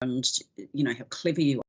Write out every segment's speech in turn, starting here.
and how clever you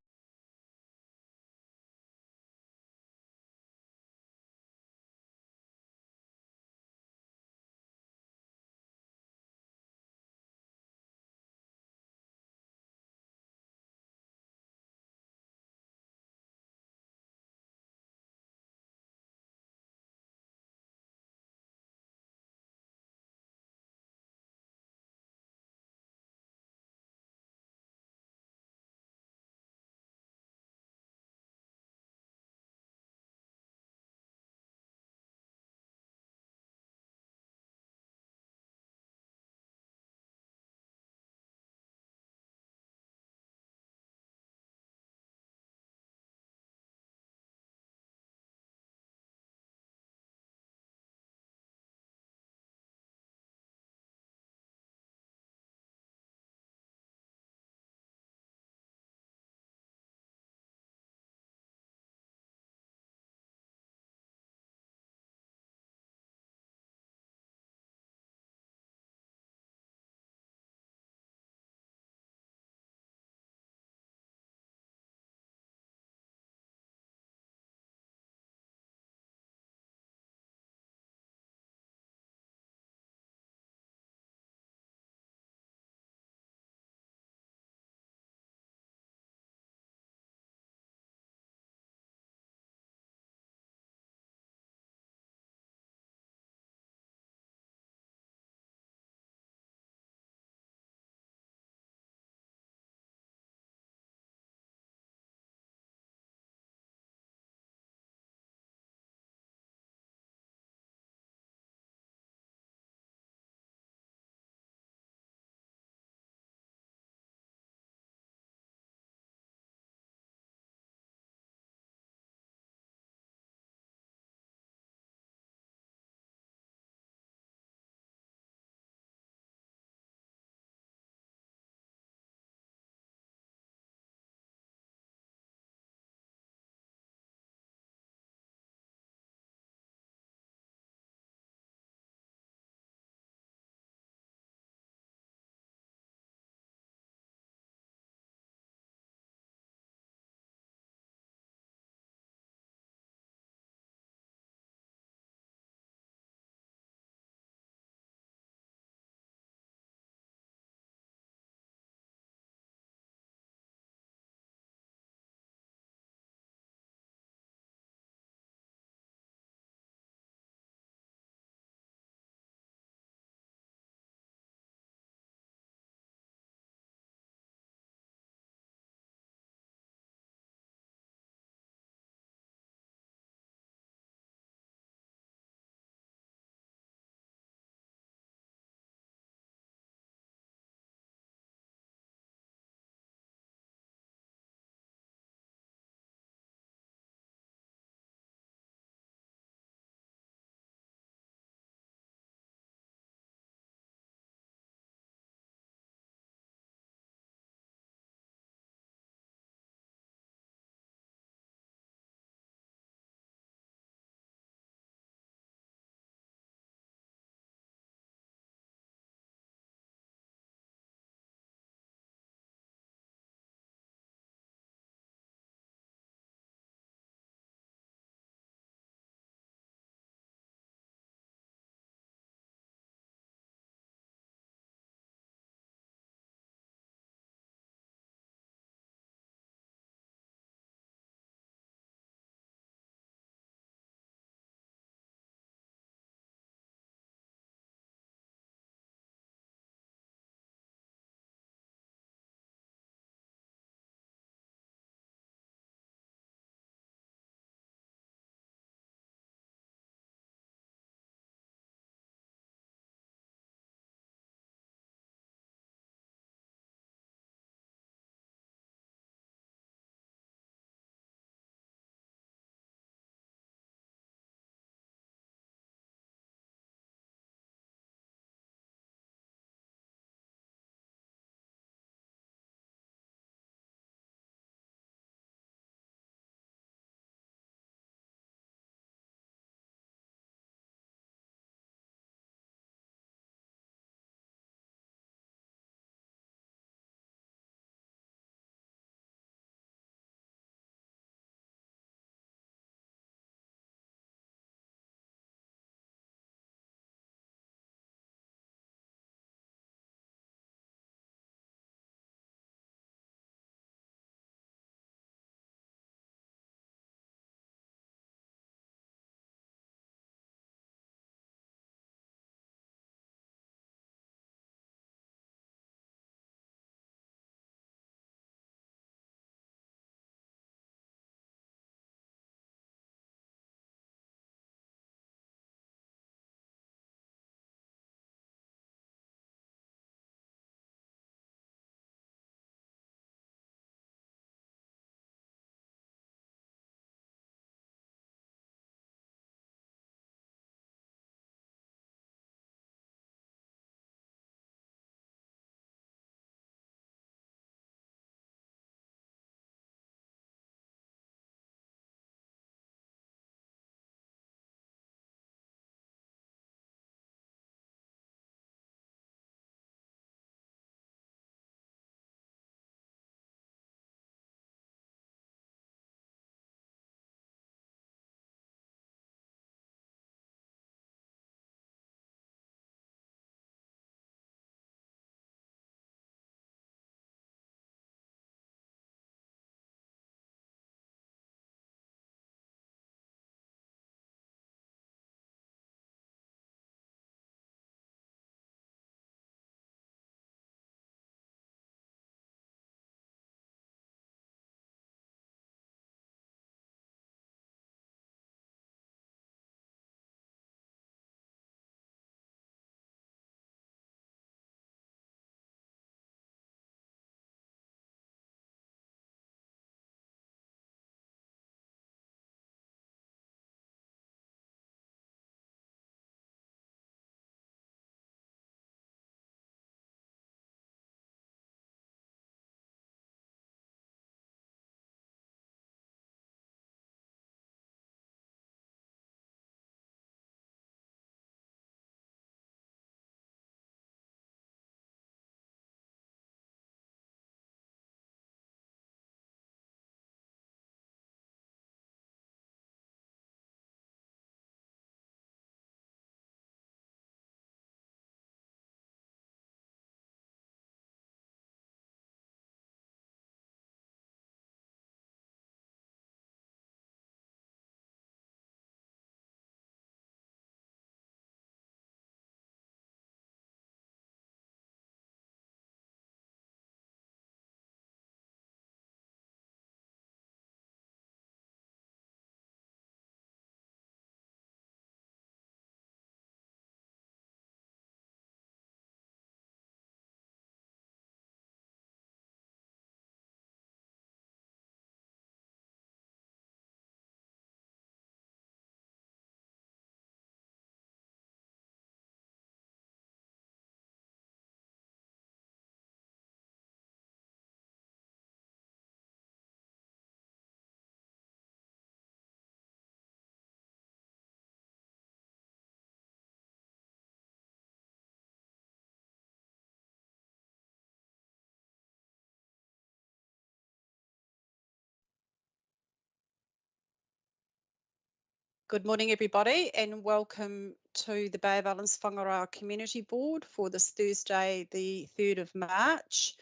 Good morning, everybody, and welcome to the Bay of Islands-Whangaroa Community Board for this Thursday, the 3rd of March.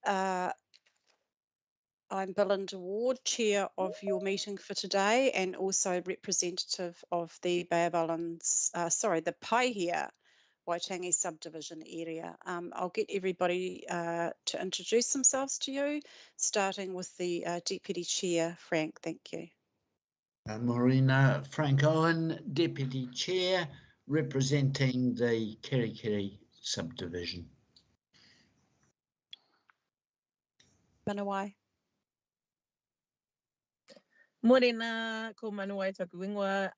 I'm Belinda Ward, Chair of your meeting for today, and also representative of the Bay of Islands, the Paihia Waitangi subdivision area. I'll get everybody to introduce themselves to you, starting with the Deputy Chair, Frank. Thank you. Marina Frank Owen, Deputy Chair, representing the Kirikiri subdivision. Manawai. Morena, ko Manuai taku ingoa,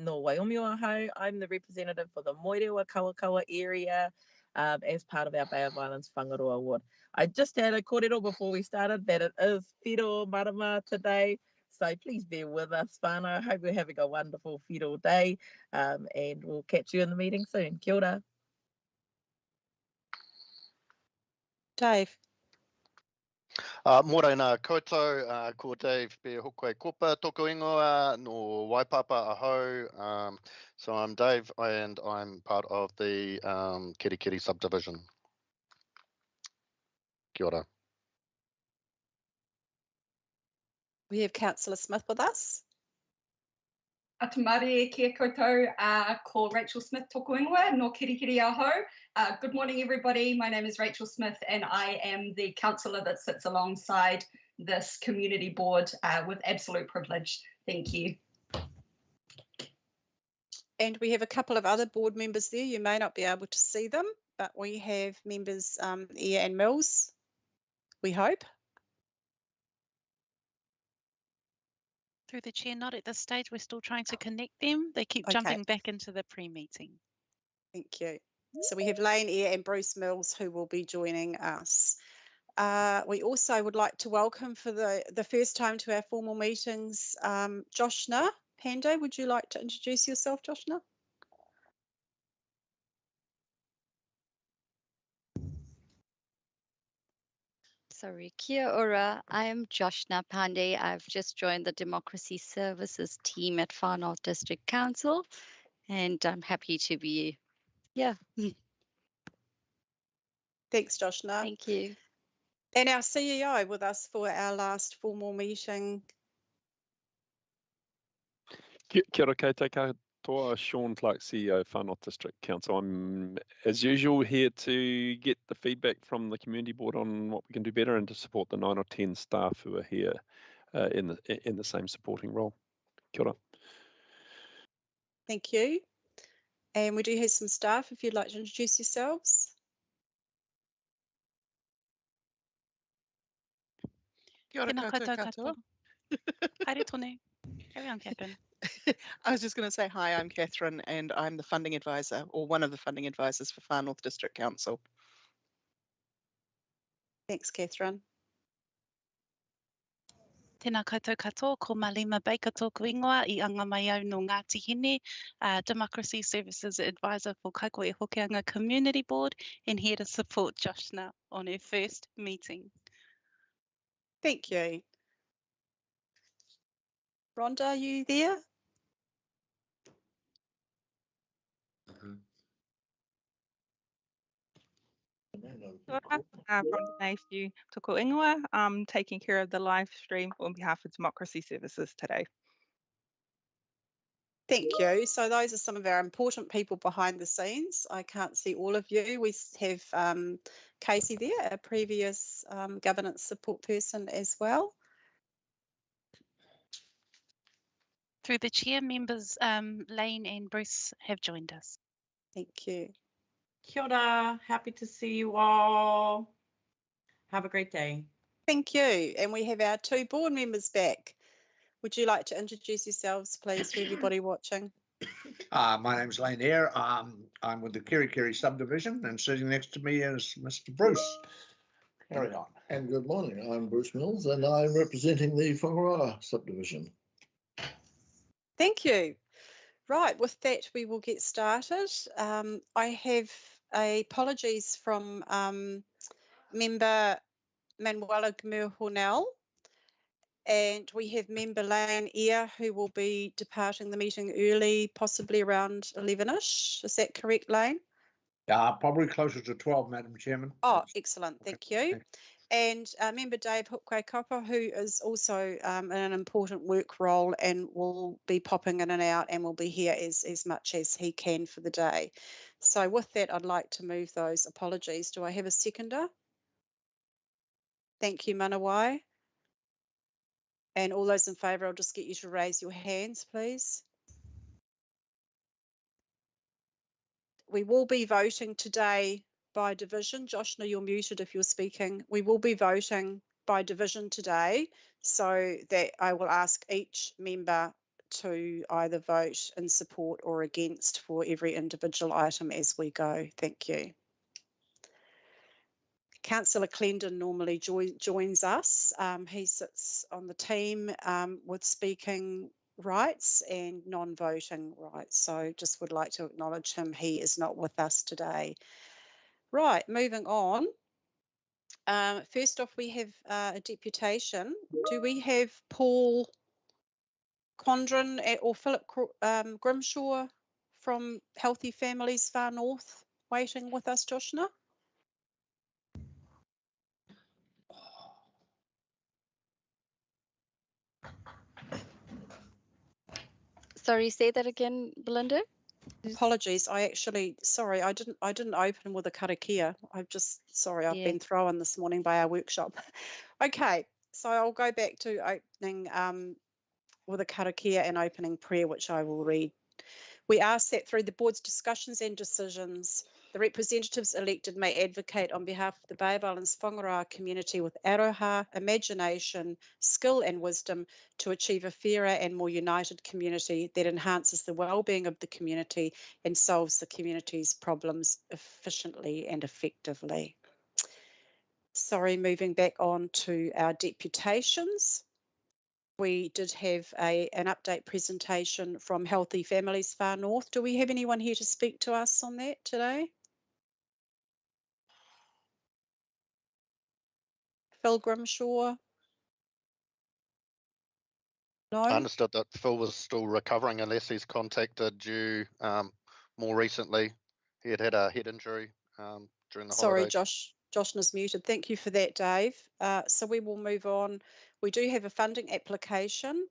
no Waiomi Ahau. I'm the representative for the Moerewa Kawakawa area as part of our Bay of Islands Whangaroa Ward. I just had a kōrero before we started that it is Whiro Marama today, so please bear with us, whānau. I hope we're having a wonderful Whiro day, and we'll catch you in the meeting soon. Kia ora. Dave. Morena koutou, ko Dave Bear Hokoi Kopa, toko ingoa no Waipapa Ahau. So I'm Dave and I'm part of the Kirikiri subdivision. Kia ora. We have Councillor Smith with us. Atamare kia koutou, ko Rachel Smith toko ingoa no Kirikiri Ahau. Good morning, everybody. My name is Rachel Smith and I am the councillor that sits alongside this community board with absolute privilege. Thank you. And we have a couple of other board members there. You may not be able to see them, but we have members Eyre and Mills, we hope. Through the chair, not at this stage. We're still trying to connect them. They keep Okay. jumping back into the pre-meeting. Thank you. So we have Lane Eyre and Bruce Mills who will be joining us. We also would like to welcome for the first time to our formal meetings, Joshna Pande. Would you like to introduce yourself, Joshna? Sorry, kia ora. I am Joshna Pandey. I've just joined the Democracy Services team at Far North District Council, and I'm happy to be here. Thanks, Joshna. Thank you. And our CEO with us for our last formal meeting. Kia ora koutou katoa, Sean Clark, CEO, Far North District Council. I'm, as usual, here to get the feedback from the community board on what we can do better and to support the 9 or 10 staff who are here in the same supporting role. Kia ora. Thank you. And we do have some staff if you'd like to introduce yourselves. Kia ora koutou katoa. Haere tonu. Carry on, Catherine. I was just going to say hi, I'm Catherine and I'm the funding advisor or one of the funding advisors for Far North District Council. Thanks, Catherine. Tēnā koutou katoa, ko Malima Baker tōku ingoa I anga mai au no Ngāti Hine, Democracy Services Advisor for Kaikoe Hokianga Community Board, and here to support Joshna on her first meeting. Thank you. Rhonda, are you there? From Mayhew toko ingoa, taking care of the live stream on behalf of Democracy Services today. Thank you. So those are some of our important people behind the scenes. I can't see all of you. We have Casey there, a previous governance support person as well. Through the chair, members Lane and Bruce have joined us. Thank you. Kia ora, happy to see you all. Have a great day. Thank you. And we have our 2 board members back. Would you like to introduce yourselves, please, for everybody watching? My name's Lane Eyre. I'm with the Kirikiri subdivision and sitting next to me is Mr. Bruce. Carry on. And good morning, I'm Bruce Mills and I'm representing the Whangaroa subdivision. Thank you. Right, with that we will get started. I have apologies from member Manuela Gmur-Hornell. And we have member Lane Eyre, who will be departing the meeting early, possibly around 11ish. Is that correct, Lane? Probably closer to 12, Madam Chairman. Oh, That's- excellent. okay, Thank you. thanks. And member Dave Kawakawa, who is also in an important work role and will be popping in and out and will be here as much as he can for the day. So with that, I'd like to move those apologies. Do I have a seconder? Thank you, Manawai. And all those in favour, I'll just get you to raise your hands, please. We will be voting today by division. Joshna, you're muted if you're speaking. We will be voting by division today, so that I will ask each member to either vote in support or against for every individual item as we go. Thank you. Councillor Clendon normally joins us. He sits on the team with speaking rights and non-voting rights. So just would like to acknowledge him. He is not with us today. Right, moving on. First off, we have a deputation. Do we have Paul Condren or Philip Grimshaw from Healthy Families Far North waiting with us, Joshna? Sorry, say that again, Belinda. Apologies, I didn't open with a karakia. I've Yeah. been thrown this morning by our workshop. Okay, so I'll go back to opening with a karakia and opening prayer, which I will read. We ask that through the board's discussions and decisions, the representatives elected may advocate on behalf of the Bay of Islands-Whangaroa community with aroha, imagination, skill and wisdom to achieve a fairer and more united community that enhances the well-being of the community and solves the community's problems efficiently and effectively. Sorry, moving back on to our deputations. We did have an update presentation from Healthy Families Far North. Do we have anyone here to speak to us on that today? Phil Grimshaw? No? I understood that Phil was still recovering unless he's contacted you more recently. He had a head injury during the Sorry, holidays. Joshna's muted. Thank you for that, Dave. So we will move on. We do have a funding application.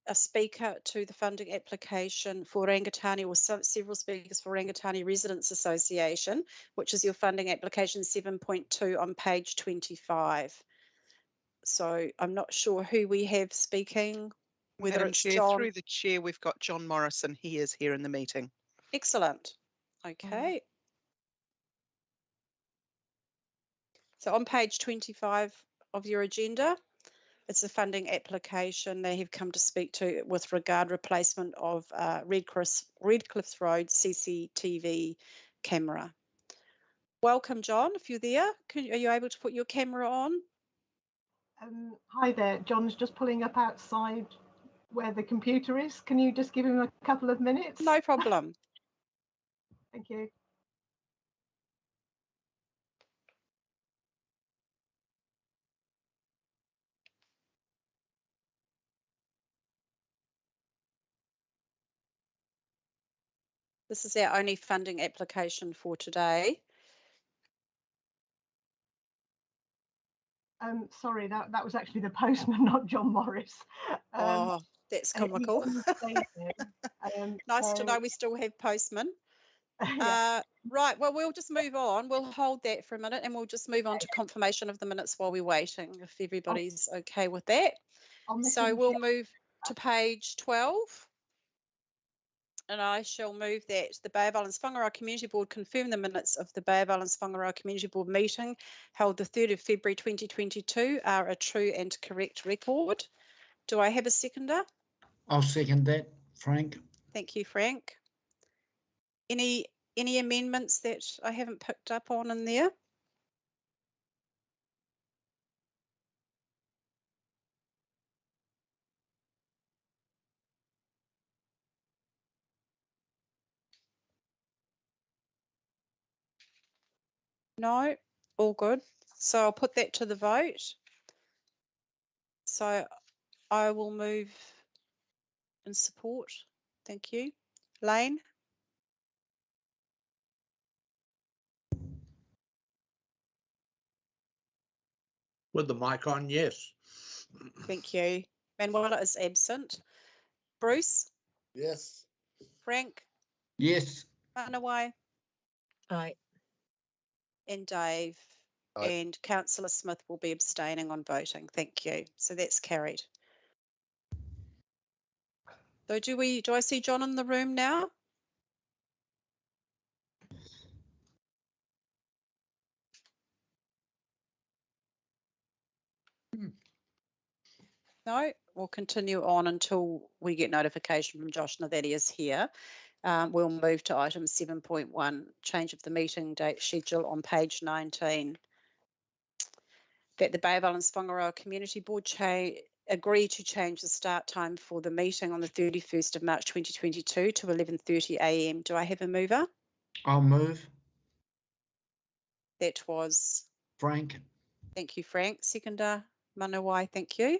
A speaker to the funding application for Rangitani, or several speakers for Rangitani Residents Association, which is your funding application 7.2 on page 25. So I'm not sure who we have speaking, whether Madam it's Chair, John. through the chair, we've got John Morrison. He is here in the meeting. Excellent. Okay. So on page 25 of your agenda, it's a funding application they have come to speak to with regard replacement of Redcliffs Road CCTV camera. Welcome, John, if you're there. Are you able to put your camera on? Hi there, John's just pulling up outside where the computer is. Can you just give him a couple of minutes? No problem. Thank you. This is our only funding application for today. Sorry, that was actually the postman, not John Morris. Oh, that's comical. Nice to know we still have postmen. Yeah. Right, well, we'll just move on. We'll hold that for a minute and we'll just move on to confirmation of the minutes while we're waiting, if everybody's okay with that. So we'll move to page 12. And I shall move that the Bay of Islands-Whangaroa Community Board confirm the minutes of the Bay of Islands-Whangaroa Community Board meeting held the 3rd of February 2022 are a true and correct record. Do I have a seconder? I'll second that, Frank. Thank you, Frank. Any amendments that I haven't picked up on in there? No, all good. So I'll put that to the vote. So I will move in support. Thank you. Lane? With the mic on, yes. Thank you. Manuela is absent. Bruce? Yes. Frank? Yes. Manawai? Aye. And Dave? Aye. And Councillor Smith will be abstaining on voting. Thank you. So that's carried. So do I see John in the room now? No, we'll continue on until we get notification from Joshna that he is here. We'll move to item 7.1, change of the meeting date schedule on page 19. That the Bay of Islands-Whangaroa Community Board agree to change the start time for the meeting on the 31st of March 2022 to 11:30 a.m. Do I have a mover? I'll move. That was Frank. Thank you, Frank. Seconder, Manawai, thank you.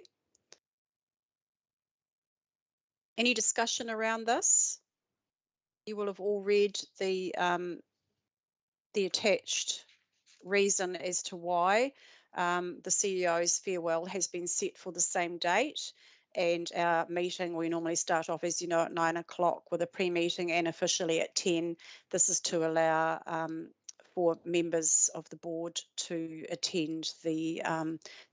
Any discussion around this? You will have all read the attached reason as to why the CEO's farewell has been set for the same date, and our meeting, we normally start off, as you know, at 9 o'clock with a pre-meeting and officially at 10. This is to allow for members of the board to attend the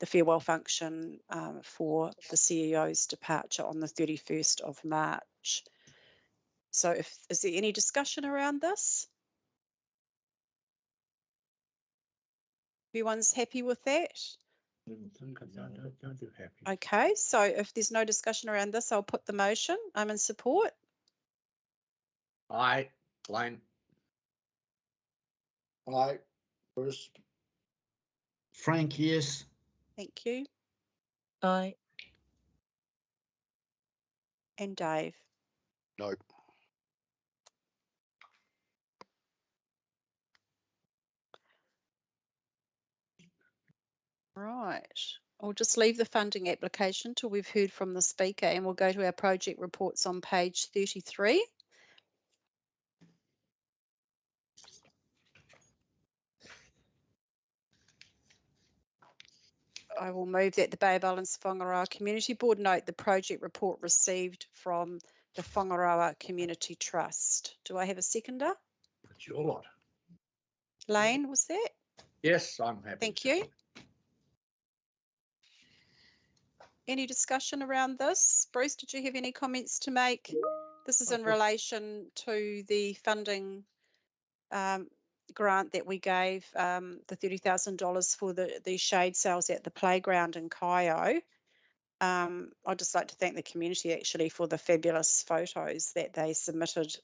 farewell function for the CEO's departure on the 31st of March. So is there any discussion around this? Everyone's happy with that? Okay, so if there's no discussion around this, I'll put the motion. I'm in support. Aye. Lane? Aye. Bruce? Frank, yes. Thank you. Aye. And Dave? No. Right. I'll just leave the funding application till we've heard from the speaker, and we'll go to our project reports on page 33. I will move that the Bay of Islands-Whangaroa Community Board note the project report received from the Whangaroa Community Trust. Do I have a seconder? It's your lot. Lane, was that? Yes, I'm happy. Thank you. Any discussion around this? Bruce, did you have any comments to make? This is in relation to the funding grant that we gave, the $30,000 for the shade sales at the playground in Kaio. I'd just like to thank the community actually for the fabulous photos that they submitted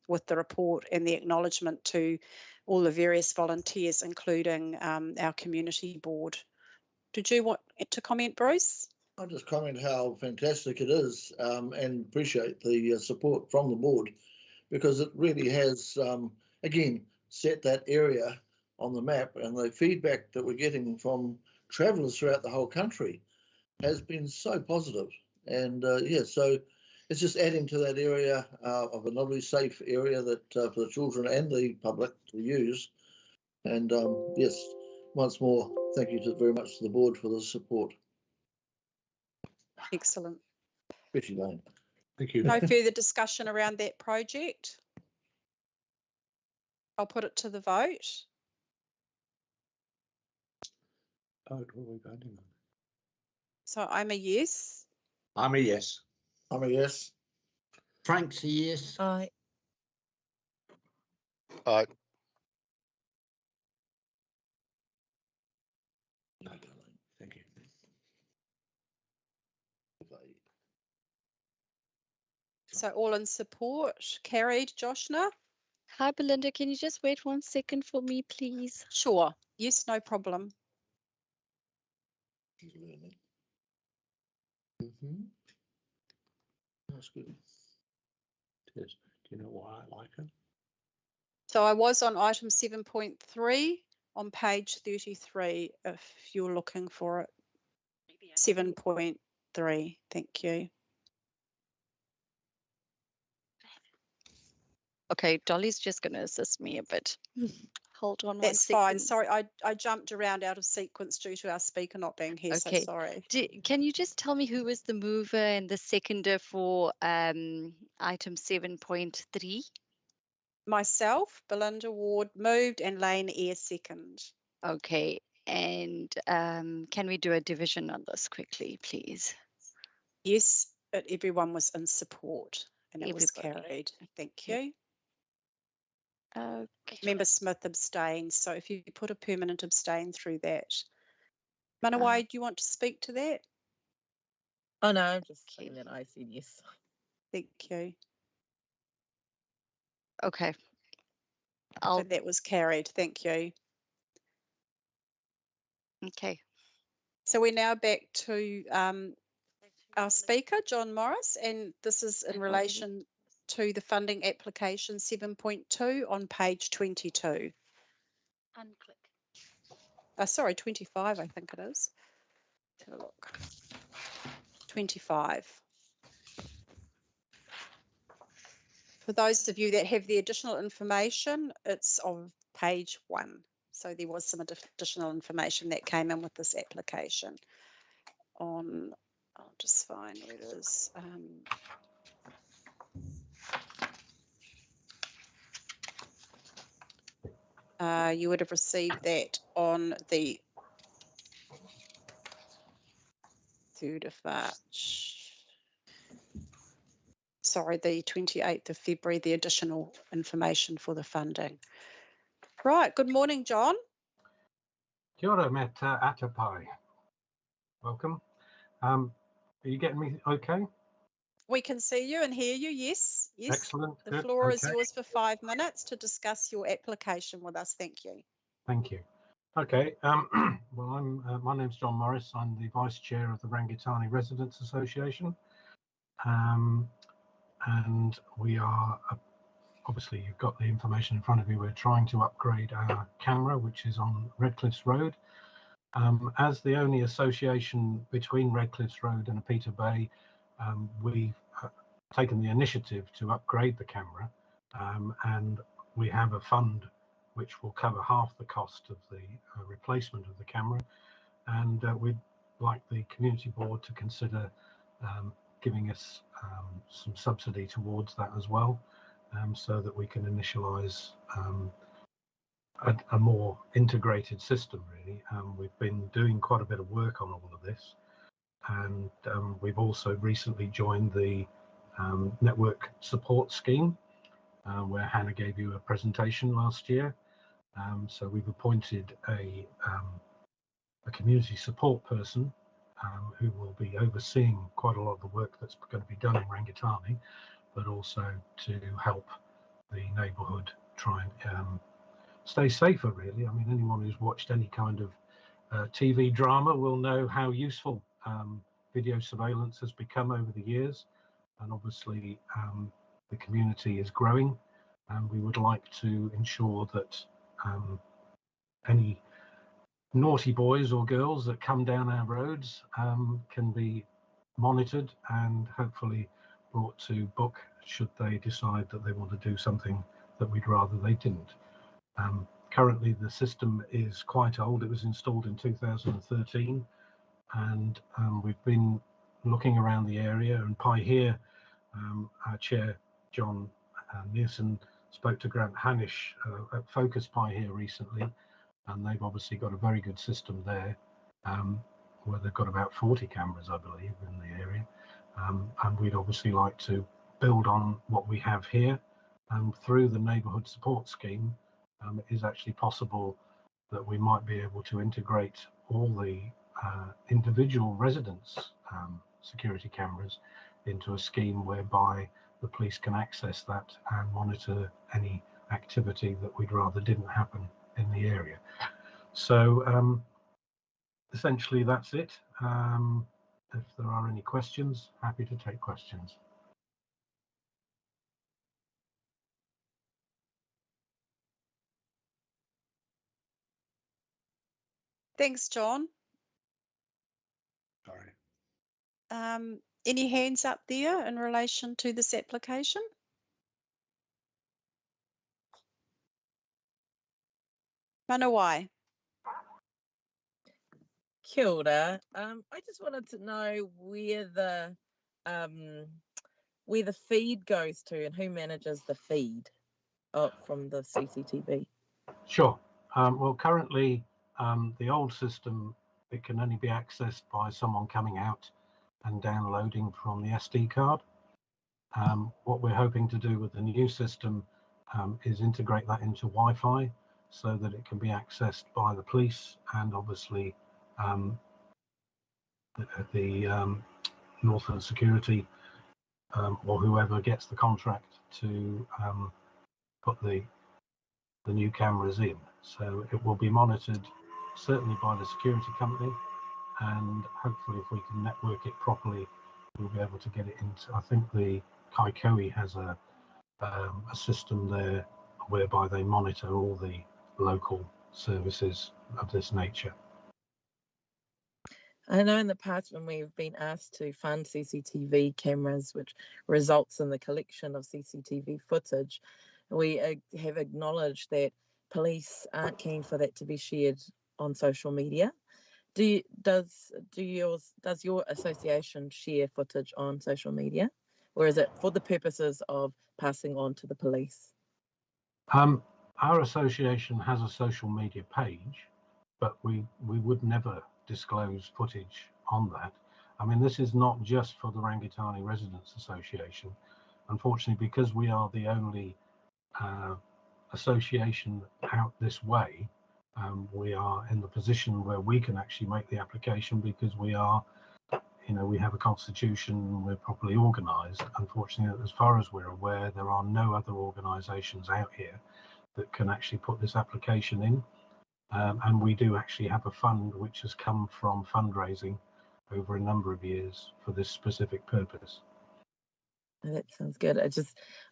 with the report and the acknowledgement to all the various volunteers, including our community board. Did you want to comment, Bruce? I'll just comment how fantastic it is and appreciate the support from the board, because it really has, again, set that area on the map, and the feedback that we're getting from travellers throughout the whole country has been so positive. And yeah, so it's just adding to that area of a lovely, safe area that for the children and the public to use. And yes, once more, thank you very much to the board for the support. Excellent. Especially Lane. Thank you. No further discussion around that project? I'll put it to the vote. What are we voting on? So I'm a yes. I'm a yes. I'm a yes. Frank's a yes. Aye. Aye. Thank you. So all in support. Carried. Joshna? Hi, Belinda. Can you just wait 1 second for me, please? Sure. Yes, no problem. She's learning. That's good. Yes. Do you know why I like it? So I was on item 7.3 on page 33, if you're looking for it. 7. 3. Thank you. Okay, Dolly's just going to assist me a bit. Hold on That's one fine. second. Sorry, I jumped around out of sequence due to our speaker not being here, so Okay. sorry. Can you just tell me who was the mover and the seconder for item 7.3? Myself, Belinda Ward moved and Lane Eyre second. Okay, and can we do a division on this quickly, please? Yes, but everyone was in support and it was Everybody. carried. Thank Okay. you. Okay. Member Smith abstained, so if you put a permanent abstain through that. Manawai, do you want to speak to that? Oh no, I'm just saying that I said yes. Thank you. Okay. So that was carried. Thank you. Okay. So we're now back to our speaker, John Morris, and this is in relation to the funding application 7.2 on page 22. Unclick. Sorry, 25, I think it is. Let's have a look. 25. For those of you that have the additional information, it's on page 1. So there was some additional information that came in with this application. I'll just find where it is. You would have received that on the 3rd of March. Sorry, the 28th of February, the additional information for the funding. Right, good morning, John. Kia ora, Meta Atapai. Welcome. Are you getting me okay? We can see you and hear you, yes. Yes. Excellent. The Good. floor is Okay. yours for 5 minutes to discuss your application with us. Thank you. Thank you. Okay. Well, my name's John Morris. I'm the Vice Chair of the Rangitani Residents Association. And we are, obviously you've got the information in front of you. We're trying to upgrade our camera, which is on Redcliffs Road. As the only association between Redcliffs Road and Peter Bay, we've taken the initiative to upgrade the camera, and we have a fund which will cover half the cost of the replacement of the camera, and we'd like the community board to consider giving us some subsidy towards that as well, so that we can initialise a more integrated system, really. We've been doing quite a bit of work on all of this, and we've also recently joined the network support scheme, where Hannah gave you a presentation last year. So we've appointed a community support person who will be overseeing quite a lot of the work that's going to be done in Rangitani, but also to help the neighbourhood try and stay safer, really. I mean, anyone who's watched any kind of TV drama will know how useful video surveillance has become over the years, and obviously the community is growing, and we would like to ensure that any naughty boys or girls that come down our roads can be monitored and hopefully brought to book should they decide that they want to do something that we'd rather they didn't. Currently the system is quite old. It was installed in 2013, and we've been looking around the area, and Paihia, our chair John Nielsen, spoke to Grant Hanish at Focus Paihia recently, and they've obviously got a very good system there, where they've got about 40 cameras, I believe, in the area, and we'd obviously like to build on what we have here, and through the neighbourhood support scheme, it is actually possible that we might be able to integrate all the individual residents' security cameras into a scheme whereby the police can access that and monitor any activity that we'd rather didn't happen in the area. So essentially that's it. If there are any questions, happy to take questions. Thanks, John. Sorry. Any hands up there in relation to this application? Manawai. Kia ora. I just wanted to know where the feed goes to and who manages the feed from the CCTV. Sure. Well, currently, the old system, it can only be accessed by someone coming out and downloading from the SD card. What we're hoping to do with the new system is integrate that into Wi-Fi so that it can be accessed by the police and obviously the Northern Security or whoever gets the contract to put the new cameras in. So it will be monitored certainly by the security company, and hopefully if we can network it properly, we'll be able to get it into, I think the Kaikoui has a system there whereby they monitor all the local services of this nature. I know in the past when we've been asked to fund CCTV cameras, which results in the collection of CCTV footage, we have acknowledged that police aren't keen for that to be shared on social media. Does your association share footage on social media, or is it for the purposes of passing on to the police? Our association has a social media page, but we would never disclose footage on that. I mean, this is not just for the Rangitani Residents Association. Unfortunately, because we are the only association out this way, we are in the position where we can actually make the application because we are, we have a constitution, we're properly organised. Unfortunately, as far as we're aware, there are no other organisations out here that can actually put this application in. And we do actually have a fund which has come from fundraising over a number of years for this specific purpose. That sounds good.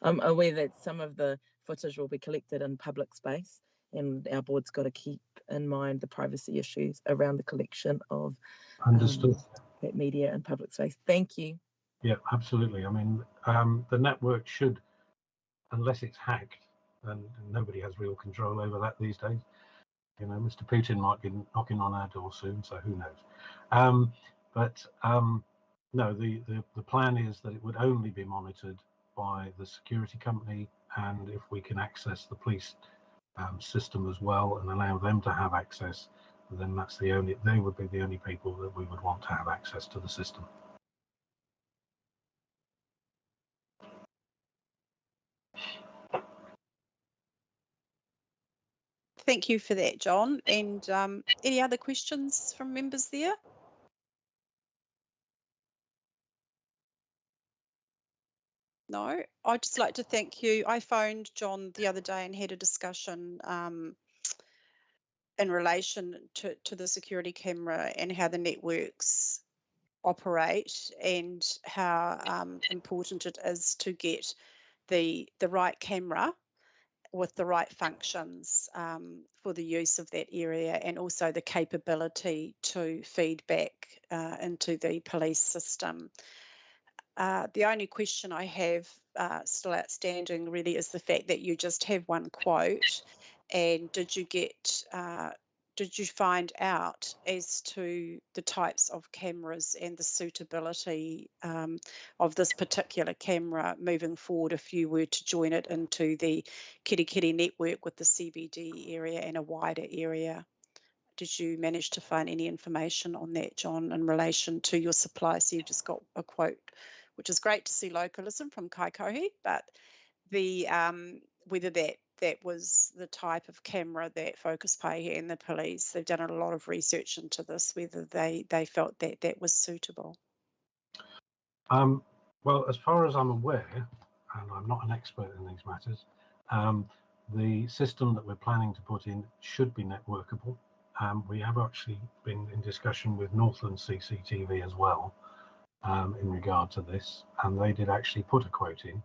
I'm aware that some of the footage will be collected in public space, and our board's got to keep in mind the privacy issues around the collection of Understood. That media in public space. Thank you. Yeah, absolutely. I mean, the network should, unless it's hacked, and nobody has real control over that these days. Mr. Putin might be knocking on our door soon, so who knows? No, the plan is that it would only be monitored by the security company, and if we can access the police system as well and allow them to have access, then they would be the only people that we would want to have access to the system. Thank you for that, John. And any other questions from members there? No, I'd just like to thank you. I phoned John the other day and had a discussion in relation to the security camera and how the networks operate and how important it is to get the right camera with the right functions for the use of that area, and also the capability to feed back into the police system. The only question I have still outstanding really is the fact that you just have one quote, and did you find out as to the types of cameras and the suitability of this particular camera moving forward if you were to join it into the Kirikiri network with the CBD area and a wider area? Did you manage to find any information on that, John, in relation to your supply? So you've just got a quote, which is great to see localism from Kaikohe, but the whether that was the type of camera that Focus Pay and the police, they've done a lot of research into this, whether they felt that was suitable. Well, as far as I'm aware, and I'm not an expert in these matters, the system that we're planning to put in should be networkable. We have actually been in discussion with Northland CCTV as well in regard to this, and they did actually put a quote in.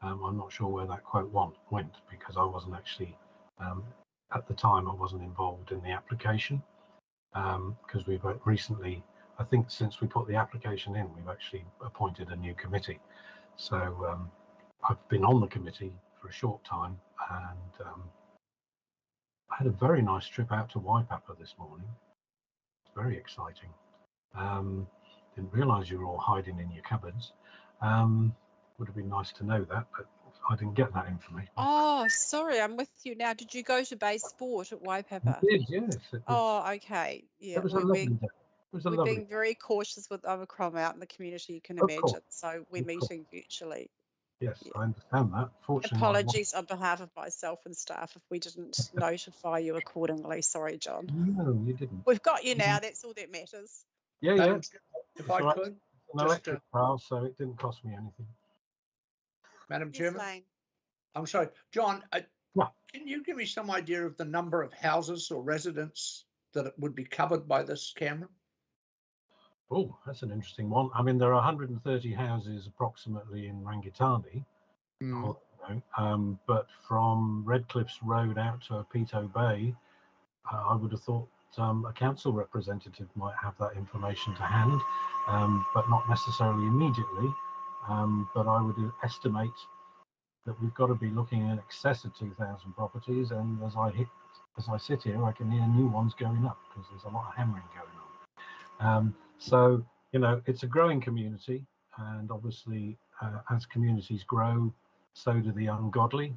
I'm not sure where that quote went because I wasn't actually, at the time, I wasn't involved in the application because we've recently I think since we put the application in, we've actually appointed a new committee. So I've been on the committee for a short time, and I had a very nice trip out to Waipapa this morning. It's very exciting. Didn't realise you were all hiding in your cupboards. Would have been nice to know that, but I didn't get that information. Oh, sorry, I'm with you now. Did you go to Base Sport at Waipapa? It did, yes. It was, Oh, okay. Yeah, it was a lovely day. It was a we're lovely being very cautious with Omicron out in the community, you can Of imagine. course, So we're of course. meeting virtually. Yes, Yeah. I understand that. Fortunately, Apologies on behalf of myself and staff if we didn't notify you accordingly. Sorry, John. No, you didn't. We've got you now. That's all that matters. Yeah, yeah. Madam, if It's I all right. could, It's an just, electric car, so it didn't cost me anything. Madam Yes, Chairman, Lane. I'm sorry, John, Yeah. can you give me some idea of the number of houses or residents that would be covered by this camera? Oh, that's an interesting one. I mean, there are 130 houses approximately in Rangitani, but from Redcliff's Road out to Pito Bay, I would have thought a council representative might have that information to hand, but not necessarily immediately. But I would estimate that we've got to be looking in excess of 2,000 properties, and as I sit here, I can hear new ones going up because there's a lot of hammering going on. So, you know, it's a growing community, and obviously as communities grow, so do the ungodly,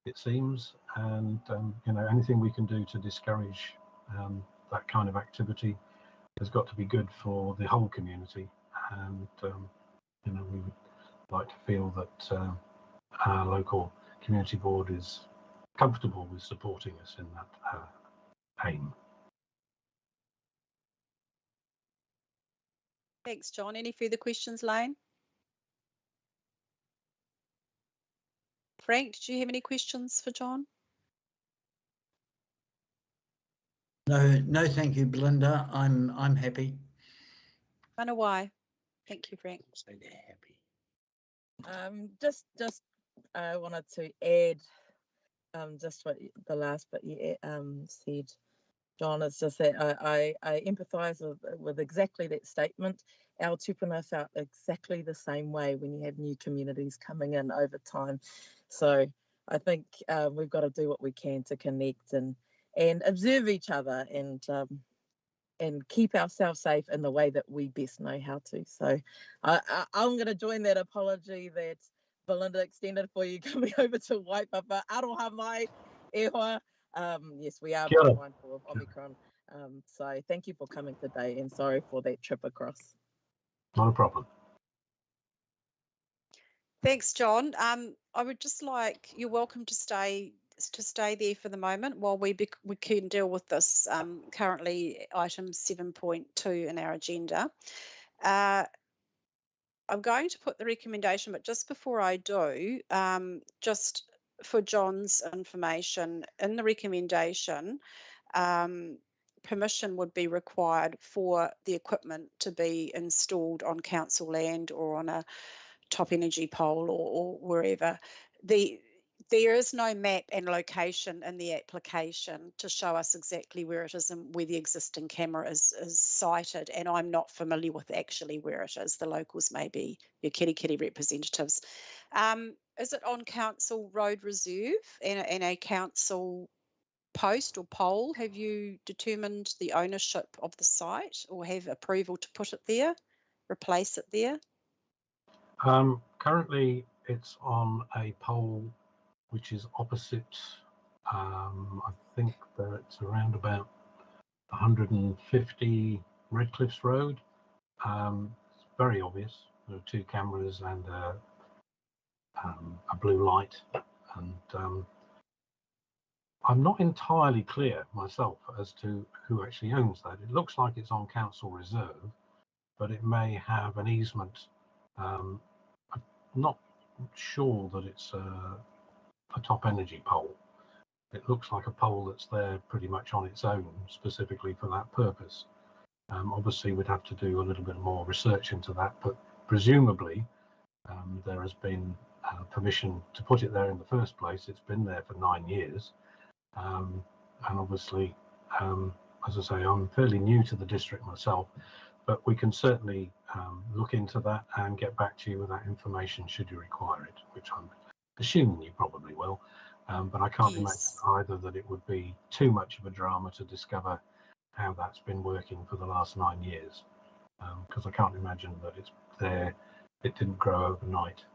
it seems. And, you know, anything we can do to discourage that kind of activity has got to be good for the whole community. And, you know, we would like to feel that our local community board is comfortable with supporting us in that aim. Thanks, John. Any further questions, Lane? Frank, did you have any questions for John? No, thank you, Belinda. I'm happy. I know why. Thank you, Frank. Say they're happy. Just I wanted to add just what the last bit you said, John, is just that I empathise with exactly that statement. Our tupuna felt exactly the same way when you have new communities coming in over time. So I think we've got to do what we can to connect and observe each other and keep ourselves safe in the way that we best know how to. So I'm going to join that apology that Belinda extended for you coming over to Waipapa. Aroha mai, e hoa. Yes, we are very mindful of Omicron. So thank you for coming today, and sorry for that trip across. Not a problem. Thanks, John. I would just like, you're welcome to stay there for the moment while we can deal with this currently item 7.2 in our agenda. I'm going to put the recommendation, but just before I do, just for John's information, in the recommendation, permission would be required for the equipment to be installed on council land or on a top energy pole or wherever. There is no map and location in the application to show us exactly where it is and where the existing camera is sited, and I'm not familiar with actually where it is. The locals may be your kitty representatives. Is it on council road reserve and a council post or pole? Have you determined the ownership of the site or have approval to put it there, replace it there? Currently, it's on a pole which is opposite, I think that it's around about 150 Redcliff's Road. It's very obvious. There are two cameras and a blue light. And I'm not entirely clear myself as to who actually owns that. It looks like it's on council reserve, but it may have an easement. I'm not sure that it's a top energy pole. It looks like a pole that's there pretty much on its own, specifically for that purpose. Obviously, we'd have to do a little bit more research into that, but presumably there has been permission to put it there in the first place. It's been there for 9 years. And obviously, as I say, I'm fairly new to the district myself. but we can certainly look into that and get back to you with that information should you require it, which I'm assuming you probably will. But I can't imagine either that it would be too much of a drama to discover how that's been working for the last 9 years, because I can't imagine that it's there. It didn't grow overnight.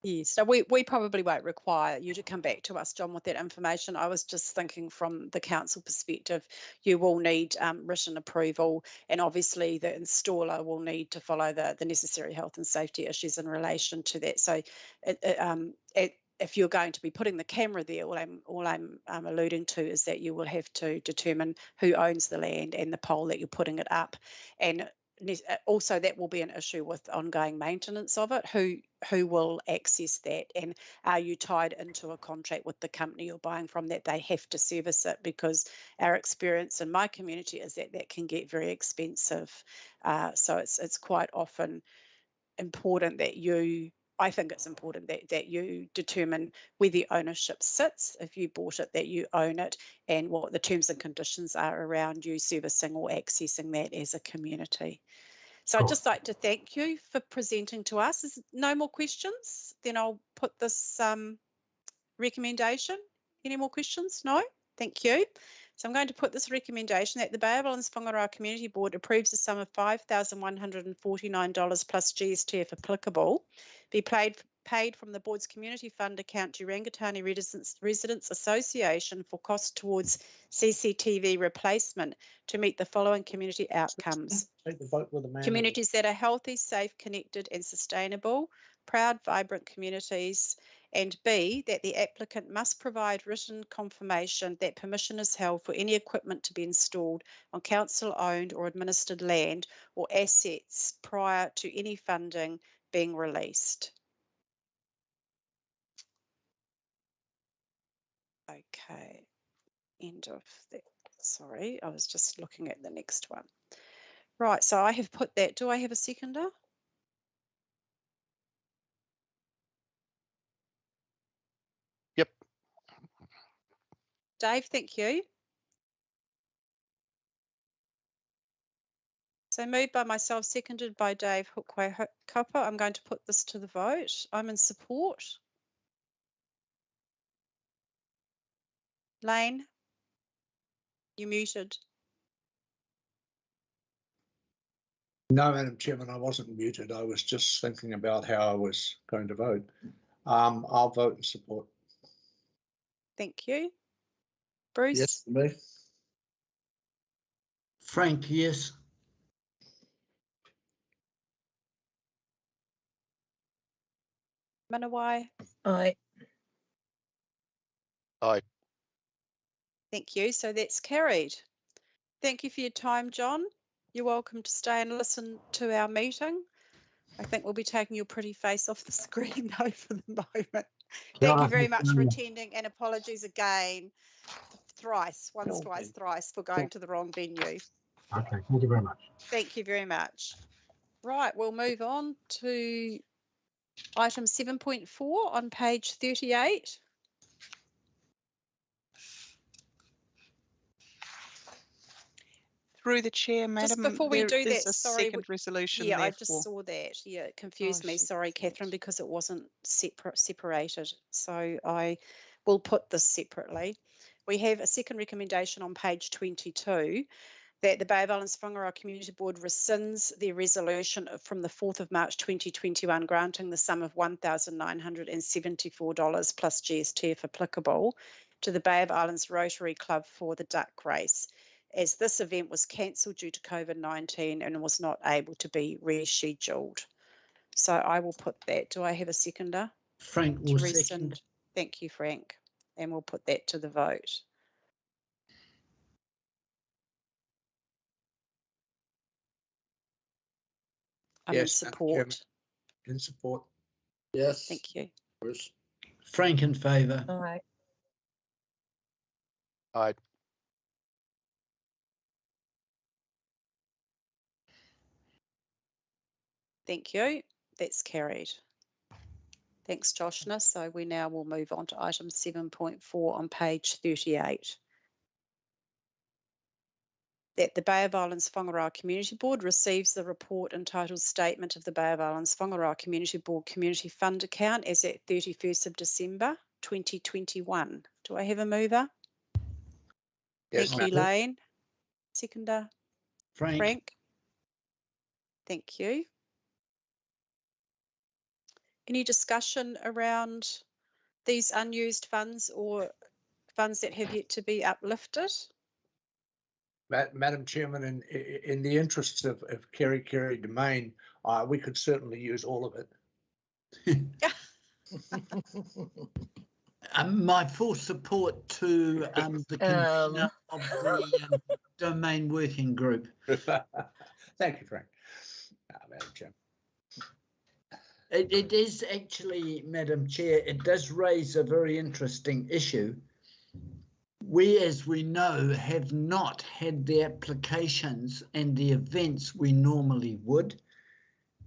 Yes, so we probably won't require you to come back to us, John, with that information. I was just thinking from the council perspective, you will need written approval, and obviously the installer will need to follow the necessary health and safety issues in relation to that. So if you're going to be putting the camera there, all I'm alluding to is that you will have to determine who owns the land and the pole that you're putting it up, and also that will be an issue with ongoing maintenance of it. Who will access that, and are you tied into a contract with the company you're buying from that they have to service it? Because our experience in my community is that that can get very expensive. So it's quite often important that I think it's important that you determine where the ownership sits, if you bought it, that you own it, and what the terms and conditions are around you servicing or accessing that as a community. So I'd just like to thank you for presenting to us. There's no more questions? Then I'll put this recommendation. Any more questions? No? Thank you. So I'm going to put this recommendation that the Bay of Islands-Whangaroa Community Board approves a sum of $5,149 plus GST if applicable, be paid from the board's community fund account to Rangitani Residents Association for costs towards CCTV replacement to meet the following community outcomes. Take the vote with the man. Communities that are healthy, safe, connected and sustainable, proud, vibrant communities, and B, that the applicant must provide written confirmation that permission is held for any equipment to be installed on council-owned or administered land or assets prior to any funding being released. Okay, end of that. Sorry, I was just looking at the next one. Right, so I have put that. Do I have a seconder? Yep. Dave, thank you. So moved by myself, seconded by Dave Kawakawa. I'm going to put this to the vote. I'm in support. Lane, you're muted. No, Madam Chairman, I wasn't muted. I was just thinking about how I was going to vote. I'll vote in support. Thank you. Bruce? Yes, for me. Frank, yes. Manawai? Aye. Aye. Thank you. So that's carried. Thank you for your time, John. You're welcome to stay and listen to our meeting. I think we'll be taking your pretty face off the screen though for the moment. Thank you very much for attending, and apologies again, once, twice, thrice for going to the wrong venue. Okay, thank you very much. Thank you very much. Right, we'll move on to item 7.4 on page 38. Through the chair, Madam, Just before we do there's that, a sorry. second resolution. Yeah, I therefore. just saw that. Yeah, it confused me. Sorry, Catherine, because it wasn't separated. So I will put this separately. We have a second recommendation on page 22 that the Bay of Islands-Whangaroa Community Board rescinds their resolution from the 4th of March 2021 granting the sum of $1,974 plus GST if applicable to the Bay of Islands Rotary Club for the duck race, as this event was cancelled due to COVID-19 and was not able to be rescheduled. So I will put that. Do I have a seconder? Frank will second. Thank you, Frank. And we'll put that to the vote. I'm in support. In support. Yes. Thank you. Bruce. Frank in favour. Aye. Aye. Thank you. That's carried. Thanks, Joshna. So we now will move on to item 7.4 on page 38. that the Bay of Islands Whangaroa Community Board receives the report entitled Statement of the Bay of Islands Whangaroa Community Board Community Fund Account as at 31st of December 2021. Do I have a mover? Yes, Thank you, ma'am. Lane. Seconder? Frank? Thank you. Any discussion around these unused funds or funds that have yet to be uplifted? Madam Chairman, in the interests of Kerry Domain, we could certainly use all of it. My full support to the convener of the Domain Working Group. Thank you, Frank. Madam Chair. It is actually, Madam Chair, it does raise a very interesting issue. We, as we know, have not had the applications and the events we normally would.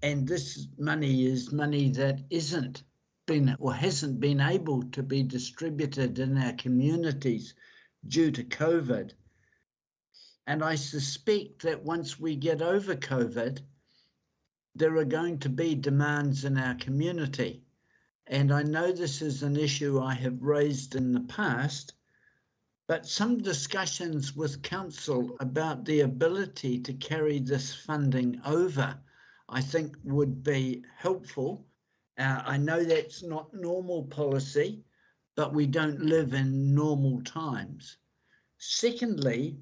And this money is money that isn't been or hasn't been able to be distributed in our communities due to COVID. And I suspect that once we get over COVID, there are going to be demands in our community. And I know this is an issue I have raised in the past, but some discussions with Council about the ability to carry this funding over, I think would be helpful. I know that's not normal policy, but we don't live in normal times. Secondly,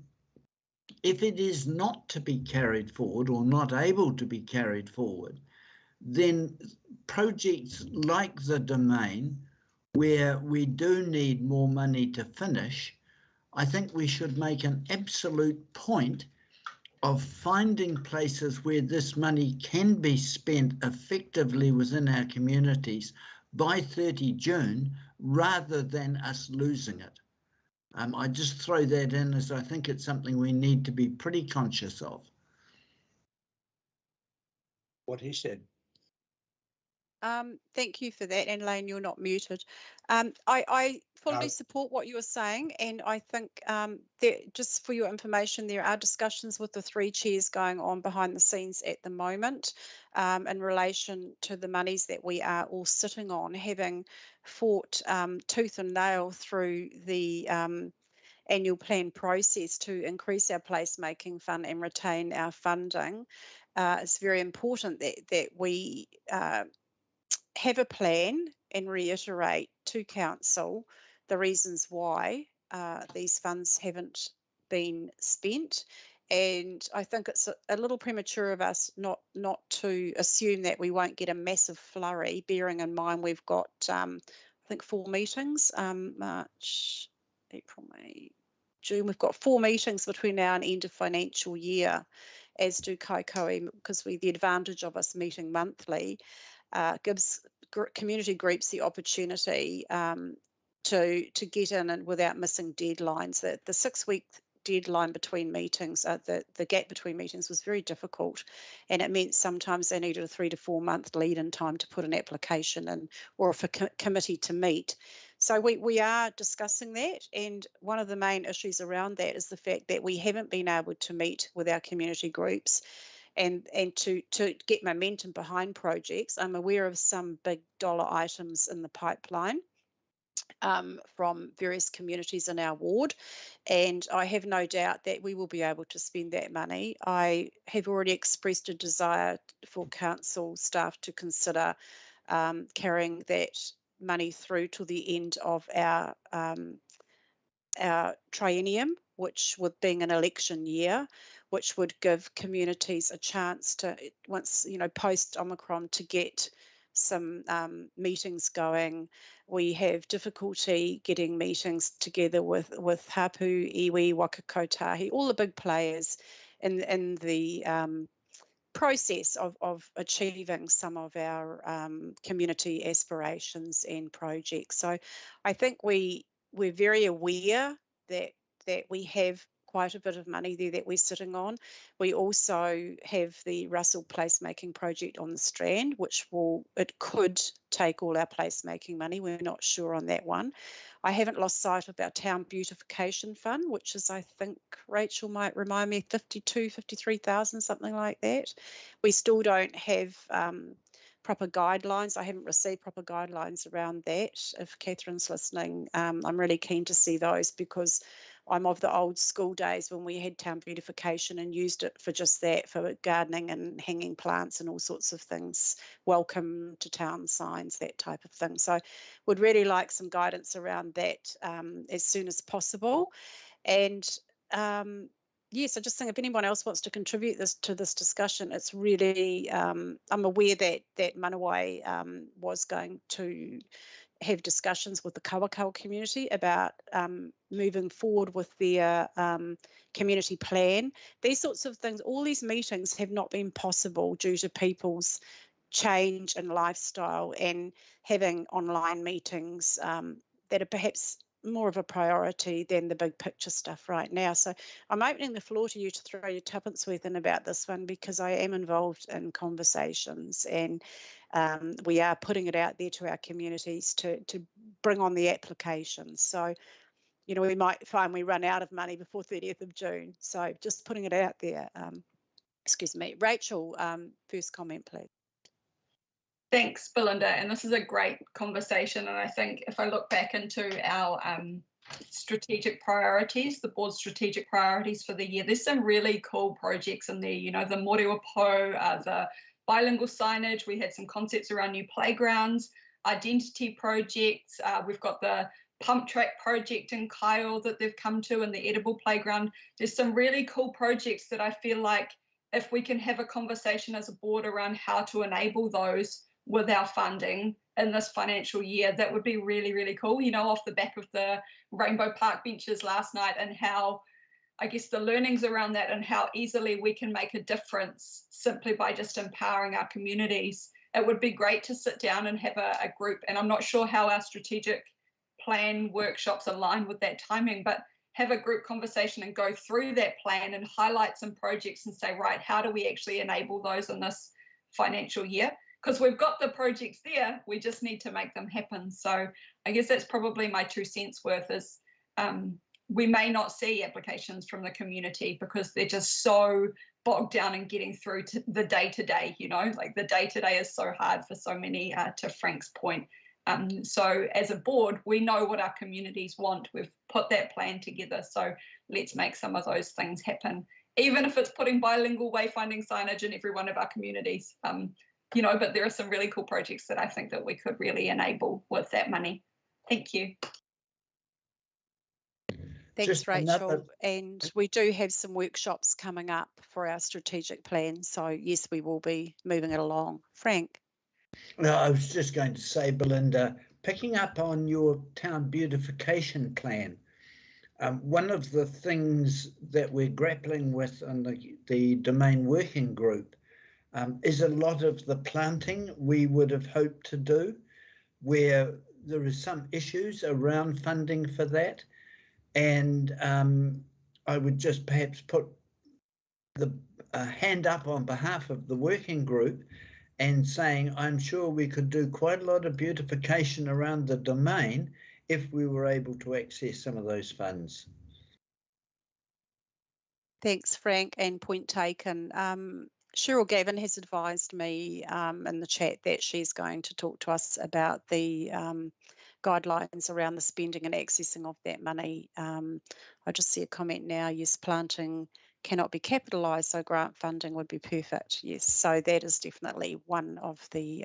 if it is not to be carried forward or not able to be carried forward, then projects like the Domain, where we do need more money to finish, I think we should make an absolute point of finding places where this money can be spent effectively within our communities by 30 June, rather than us losing it. I just throw that in as I think it's something we need to be pretty conscious of. What he said. Thank you for that, and Lane, you're not muted. I fully support what you're saying, and I think just for your information, there are discussions with the 3 chairs going on behind the scenes at the moment in relation to the monies that we are all sitting on, having fought tooth and nail through the annual plan process to increase our placemaking fund and retain our funding. It's very important that we have a plan and reiterate to Council the reasons why these funds haven't been spent. And I think it's a little premature of us not to assume that we won't get a massive flurry, bearing in mind we've got, I think, 4 meetings, March, April, May, June. We've got 4 meetings between now and end of financial year, as do Kaikoe, because the advantage of us meeting monthly gives community groups the opportunity to get in and without missing deadlines. The 6-week deadline between meetings, the gap between meetings was very difficult, and it meant sometimes they needed a 3 to 4 month lead-in time to put an application in or for committee to meet. So we are discussing that, and one of the main issues around that is the fact that we haven't been able to meet with our community groups and to get momentum behind projects. I'm aware of some big dollar items in the pipeline from various communities in our ward, and I have no doubt that we will be able to spend that money. I have already expressed a desire for Council staff to consider carrying that money through to the end of our triennium, which with being an election year, which would give communities a chance to, once, post Omicron, to get some meetings going. We have difficulty getting meetings together with Hapu, Iwi, Wakakotahi, all the big players in the process of achieving some of our community aspirations and projects. So I think we're very aware that we have quite a bit of money there that we're sitting on. We also have the Russell placemaking project on the Strand, which could take all our placemaking money. We're not sure on that one. I haven't lost sight of our town beautification fund, which is, I think Rachel might remind me, 53,000, something like that. We still don't have proper guidelines. I haven't received proper guidelines around that. If Catherine's listening, I'm really keen to see those, because I'm of the old school days when we had town beautification and used it for just that, for gardening and hanging plants and all sorts of things, welcome to town signs, that type of thing. So would really like some guidance around that as soon as possible. And yes, I just think if anyone else wants to contribute to this discussion, it's really, I'm aware that Manawai was going to have discussions with the Kawakawa community about moving forward with their community plan. These sorts of things, all these meetings have not been possible due to people's change in lifestyle and having online meetings that are perhaps more of a priority than the big picture stuff right now. So I'm opening the floor to you to throw your tuppence worth in about this one, because I am involved in conversations, and we are putting it out there to our communities to bring on the applications. So, you know, we might find we run out of money before 30th of June. So just putting it out there. Excuse me. Rachel, first comment, please. Thanks, Belinda. And this is a great conversation. And I think if I look back into our strategic priorities, the board's strategic priorities for the year, there's some really cool projects in there. You know, the Mōrewa Po, the bilingual signage. We had some concepts around new playgrounds, identity projects. We've got the pump track project in Kyle that they've come to, and the edible playground. There's some really cool projects that I feel like if we can have a conversation as a board around how to enable those with our funding in this financial year, that would be really, really cool. You know, off the back of the Rainbow Park benches last night, and how, I guess, the learnings around that and how easily we can make a difference simply by just empowering our communities. It would be great to sit down and have a group, and I'm not sure how our strategic plan workshops align with that timing, but have a group conversation and go through that plan and highlight some projects and say, right, how do we actually enable those in this financial year? Because we've got the projects there, we just need to make them happen. So I guess that's probably my 2 cents worth, is we may not see applications from the community because they're just so bogged down in getting through to the day-to-day, you know, like the day-to-day is so hard for so many, to Frank's point. So as a board, we know what our communities want. We've put that plan together. So let's make some of those things happen, even if it's putting bilingual wayfinding signage in every one of our communities. You know, but there are some really cool projects that I think that we could really enable with that money. Thank you. Thanks, Just Rachel. another- And we do have some workshops coming up for our strategic plan. So yes, we will be moving it along. Frank. No, I was just going to say, Belinda, picking up on your town beautification plan, one of the things that we're grappling with in the domain working group is a lot of the planting we would have hoped to do, where there is some issues around funding for that. And I would just perhaps put the hand up on behalf of the working group and saying, I'm sure we could do quite a lot of beautification around the domain if we were able to access some of those funds. Thanks, Frank, and point taken. Cheryl Gavin has advised me in the chat that she's going to talk to us about the guidelines around the spending and accessing of that money. I just see a comment now, yes, planting cannot be capitalised, so grant funding would be perfect. Yes, so that is definitely one of the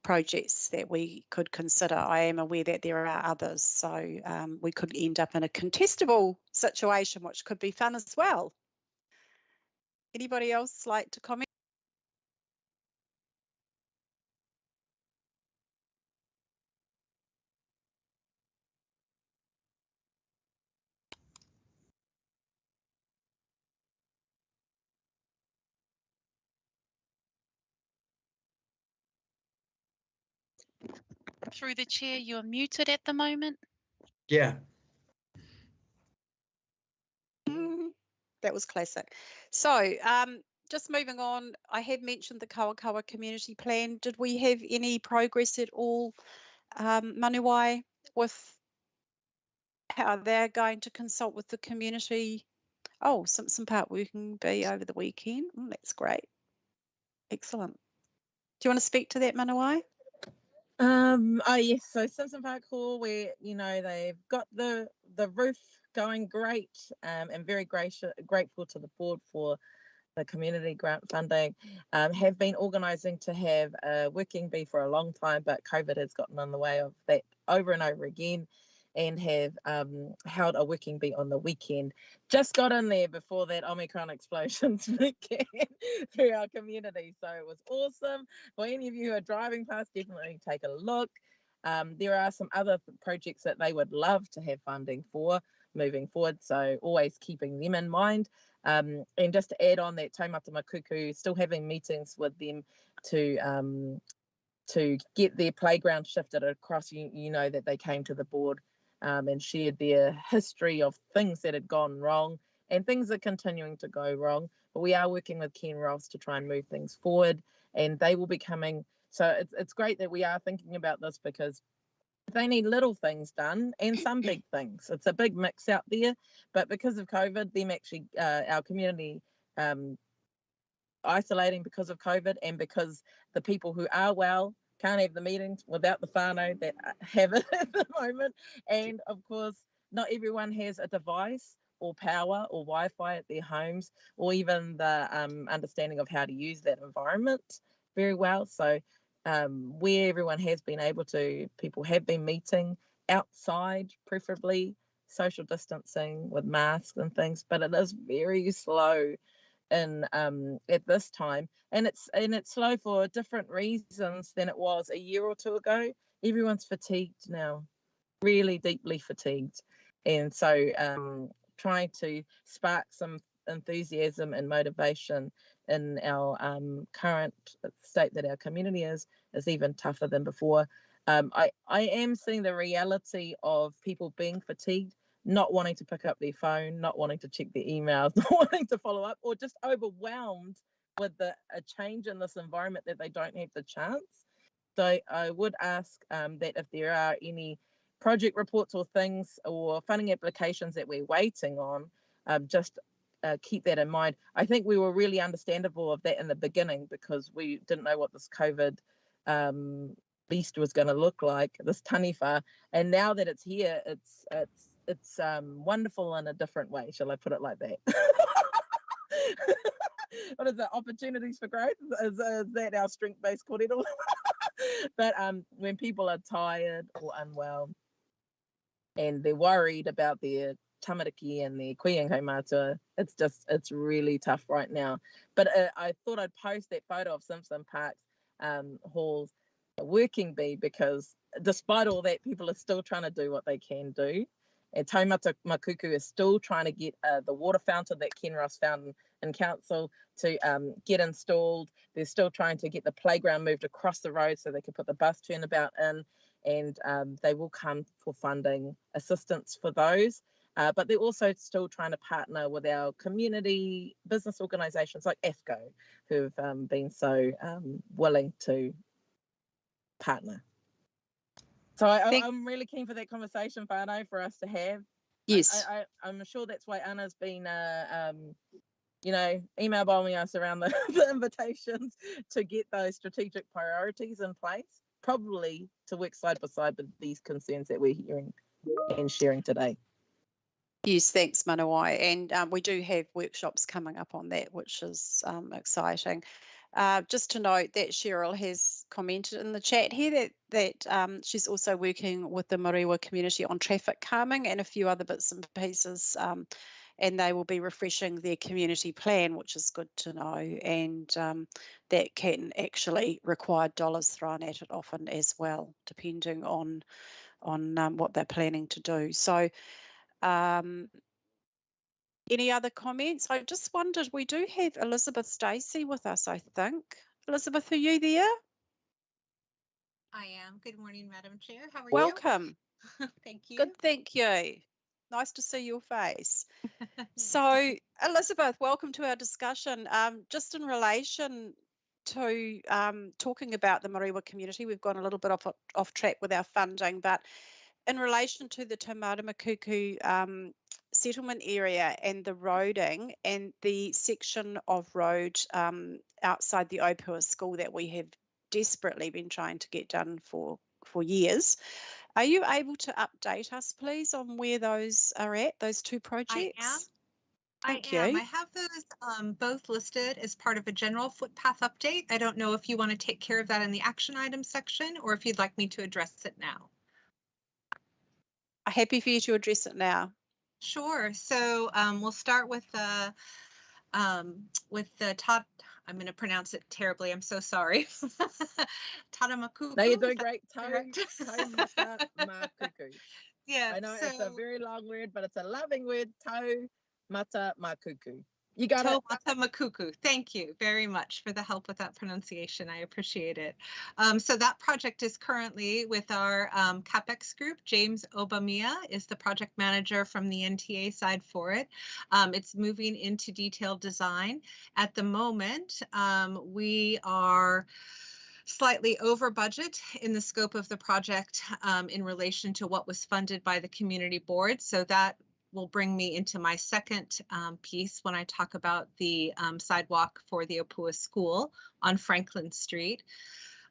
projects that we could consider. I am aware that there are others, so we could end up in a contestable situation, which could be fun as well. Anybody else like to comment? Through the chair, you're muted at the moment. Yeah. That was classic. So just moving on, I have mentioned the Kawakawa community plan. Did we have any progress at all, Manuai, with how they're going to consult with the community? Oh, some part working bee over the weekend. That's great. Excellent. Do you want to speak to that, Manuai? Oh yes, so Simpson Park Hall, where they've got the roof going great, and very grateful to the board for the community grant funding. Have been organising to have a working bee for a long time, but COVID has gotten in the way of that over and over again, and have held a working bee on the weekend. Just got in there before that Omicron explosions began through our community. So it was awesome. For any of you who are driving past, definitely take a look. There are some other projects that they would love to have funding for moving forward, so always keeping them in mind. And just to add on that, Taumata Makuku, still having meetings with them to get their playground shifted across. You know that they came to the board and shared their history of things that had gone wrong and things are continuing to go wrong. But we are working with Ken Ross to try and move things forward, and they will be coming. So it's great that we are thinking about this, because they need little things done and some big things. It's a big mix out there, but because of COVID, them actually, our community isolating because of COVID, and because the people who are well can't have the meetings without the whānau that have it at the moment. And of course, not everyone has a device or power or Wi-Fi at their homes, or even the understanding of how to use that environment very well. So where everyone has been able to, people have been meeting outside, preferably social distancing with masks and things, but it is very slow at this time, and it's slow for different reasons than it was a year or two ago. Everyone's fatigued now, really deeply fatigued, and so trying to spark some enthusiasm and motivation in our current state that our community is even tougher than before. I am seeing the reality of people being fatigued, not wanting to pick up their phone, not wanting to check their emails, not wanting to follow up, or just overwhelmed with a change in this environment that they don't have the chance. So I would ask that if there are any project reports or things or funding applications that we're waiting on, just keep that in mind. I think we were really understandable of that in the beginning, because we didn't know what this COVID beast was going to look like, this taniwha, and now that it's here, it's wonderful in a different way. Shall I put it like that? What is it? Opportunities for growth? Is that our strength-based kōrero? But when people are tired or unwell and they're worried about their tamariki and their koiangkai, it's really tough right now. But I thought I'd post that photo of Simpson Park's Hall's working bee, because despite all that, people are still trying to do what they can do. And Taumata Makuku is still trying to get the water fountain that Ken Ross found in council to get installed. They're still trying to get the playground moved across the road so they can put the bus turnabout in, and they will come for funding assistance for those. But they're also still trying to partner with our community business organisations like AFCO, who've been so willing to partner. So I'm really keen for that conversation, whānau, for us to have. Yes. I'm sure that's why Anna's been, email bombing us around the invitations to get those strategic priorities in place, probably to work side by side with these concerns that we're hearing and sharing today. Yes, thanks, Manuai. And we do have workshops coming up on that, which is exciting. Just to note that Cheryl has commented in the chat here that she's also working with the Mariwa community on traffic calming and a few other bits and pieces, and they will be refreshing their community plan, which is good to know, and that can actually require dollars thrown at it often as well, depending on what they're planning to do. So any other comments? I just wondered, we do have Elizabeth Stacey with us, I think. Elizabeth, are you there? I am. Good morning, Madam Chair. How are Welcome. you? Thank you. Good, thank you. Nice to see your face. So, Elizabeth, welcome to our discussion. Just in relation to talking about the Mariwa community, we've gone a little bit off track with our funding, but in relation to the Taumata Makuku settlement area and the roading and the section of road outside the Opua school that we have desperately been trying to get done for years, are you able to update us, please, on where those are at, those two projects? I have those both listed as part of a general footpath update. I don't know if you want to take care of that in the action items section or if you'd like me to address it now. Happy for you to address it now. Sure. So we'll start with the top. I'm going to pronounce it terribly. I'm so sorry. Tatamakuku. No, you're doing great. Taumata Makuku. Yeah. I know it's a very long word, but it's a loving word. Taumata Makuku. You got it. Taumata Makuku. Thank you very much for the help with that pronunciation. I appreciate it. So that project is currently with our CapEx group. James Obamia is the project manager from the NTA side for it. It's moving into detailed design. At the moment, we are slightly over budget in the scope of the project in relation to what was funded by the community board. So that will bring me into my second piece when I talk about the sidewalk for the Opua School on Franklin Street.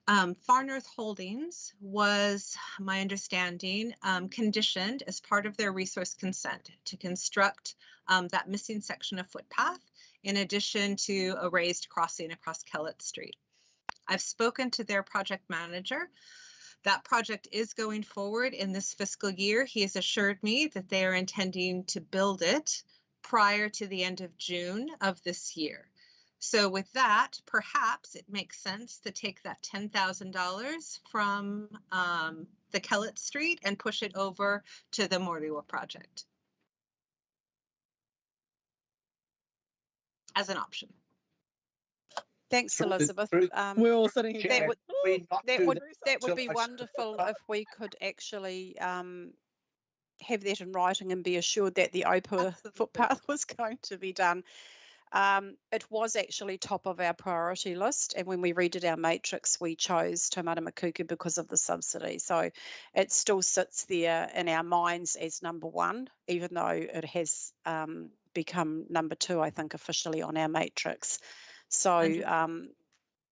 Far North Holdings was, my understanding, conditioned as part of their resource consent to construct that missing section of footpath in addition to a raised crossing across Kellett Street. I've spoken to their project manager. That project is going forward in this fiscal year. He has assured me that they are intending to build it prior to the end of June of this year. So with that, perhaps it makes sense to take that $10,000 from the Kellett Street and push it over to the Moriwa project as an option. Thanks, Elizabeth. We're all sitting here. That would be wonderful if we could actually have that in writing and be assured that the Opua footpath was going to be done. It was actually top of our priority list, and when we redid our matrix, we chose Taumata Makuku because of the subsidy. So it still sits there in our minds as number one, even though it has become number two, I think, officially on our matrix. So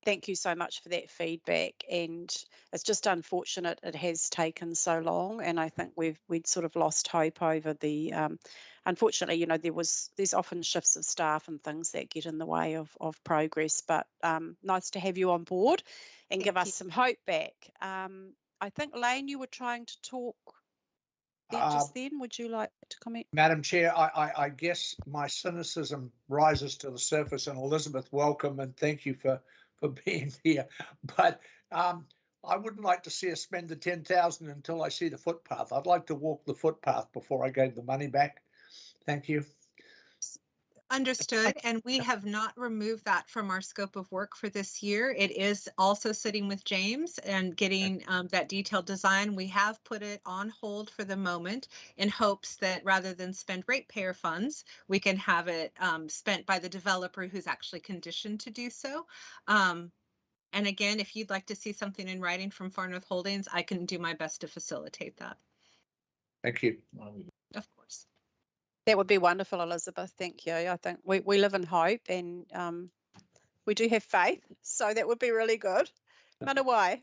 thank you so much for that feedback, and it's just unfortunate it has taken so long, and I think we'd sort of lost hope over the unfortunately, you know, there's often shifts of staff and things that get in the way of progress, but nice to have you on board and give us some hope back. I think, Lane, you were trying to talk just then. Would you like to comment? Madam Chair, I guess my cynicism rises to the surface, and Elizabeth, welcome and thank you for being here. But I wouldn't like to see us spend the 10,000 until I see the footpath. I'd like to walk the footpath before I gave the money back. Thank you. Understood, and we have not removed that from our scope of work for this year. It is also sitting with James and getting that detailed design. We have put it on hold for the moment in hopes that rather than spend ratepayer funds, we can have it spent by the developer who's actually conditioned to do so. And again, if you'd like to see something in writing from Far North Holdings, I can do my best to facilitate that. Thank you. Of course. That would be wonderful, Elizabeth. Thank you. I think we live in hope, and we do have faith, so that would be really good. Manawai.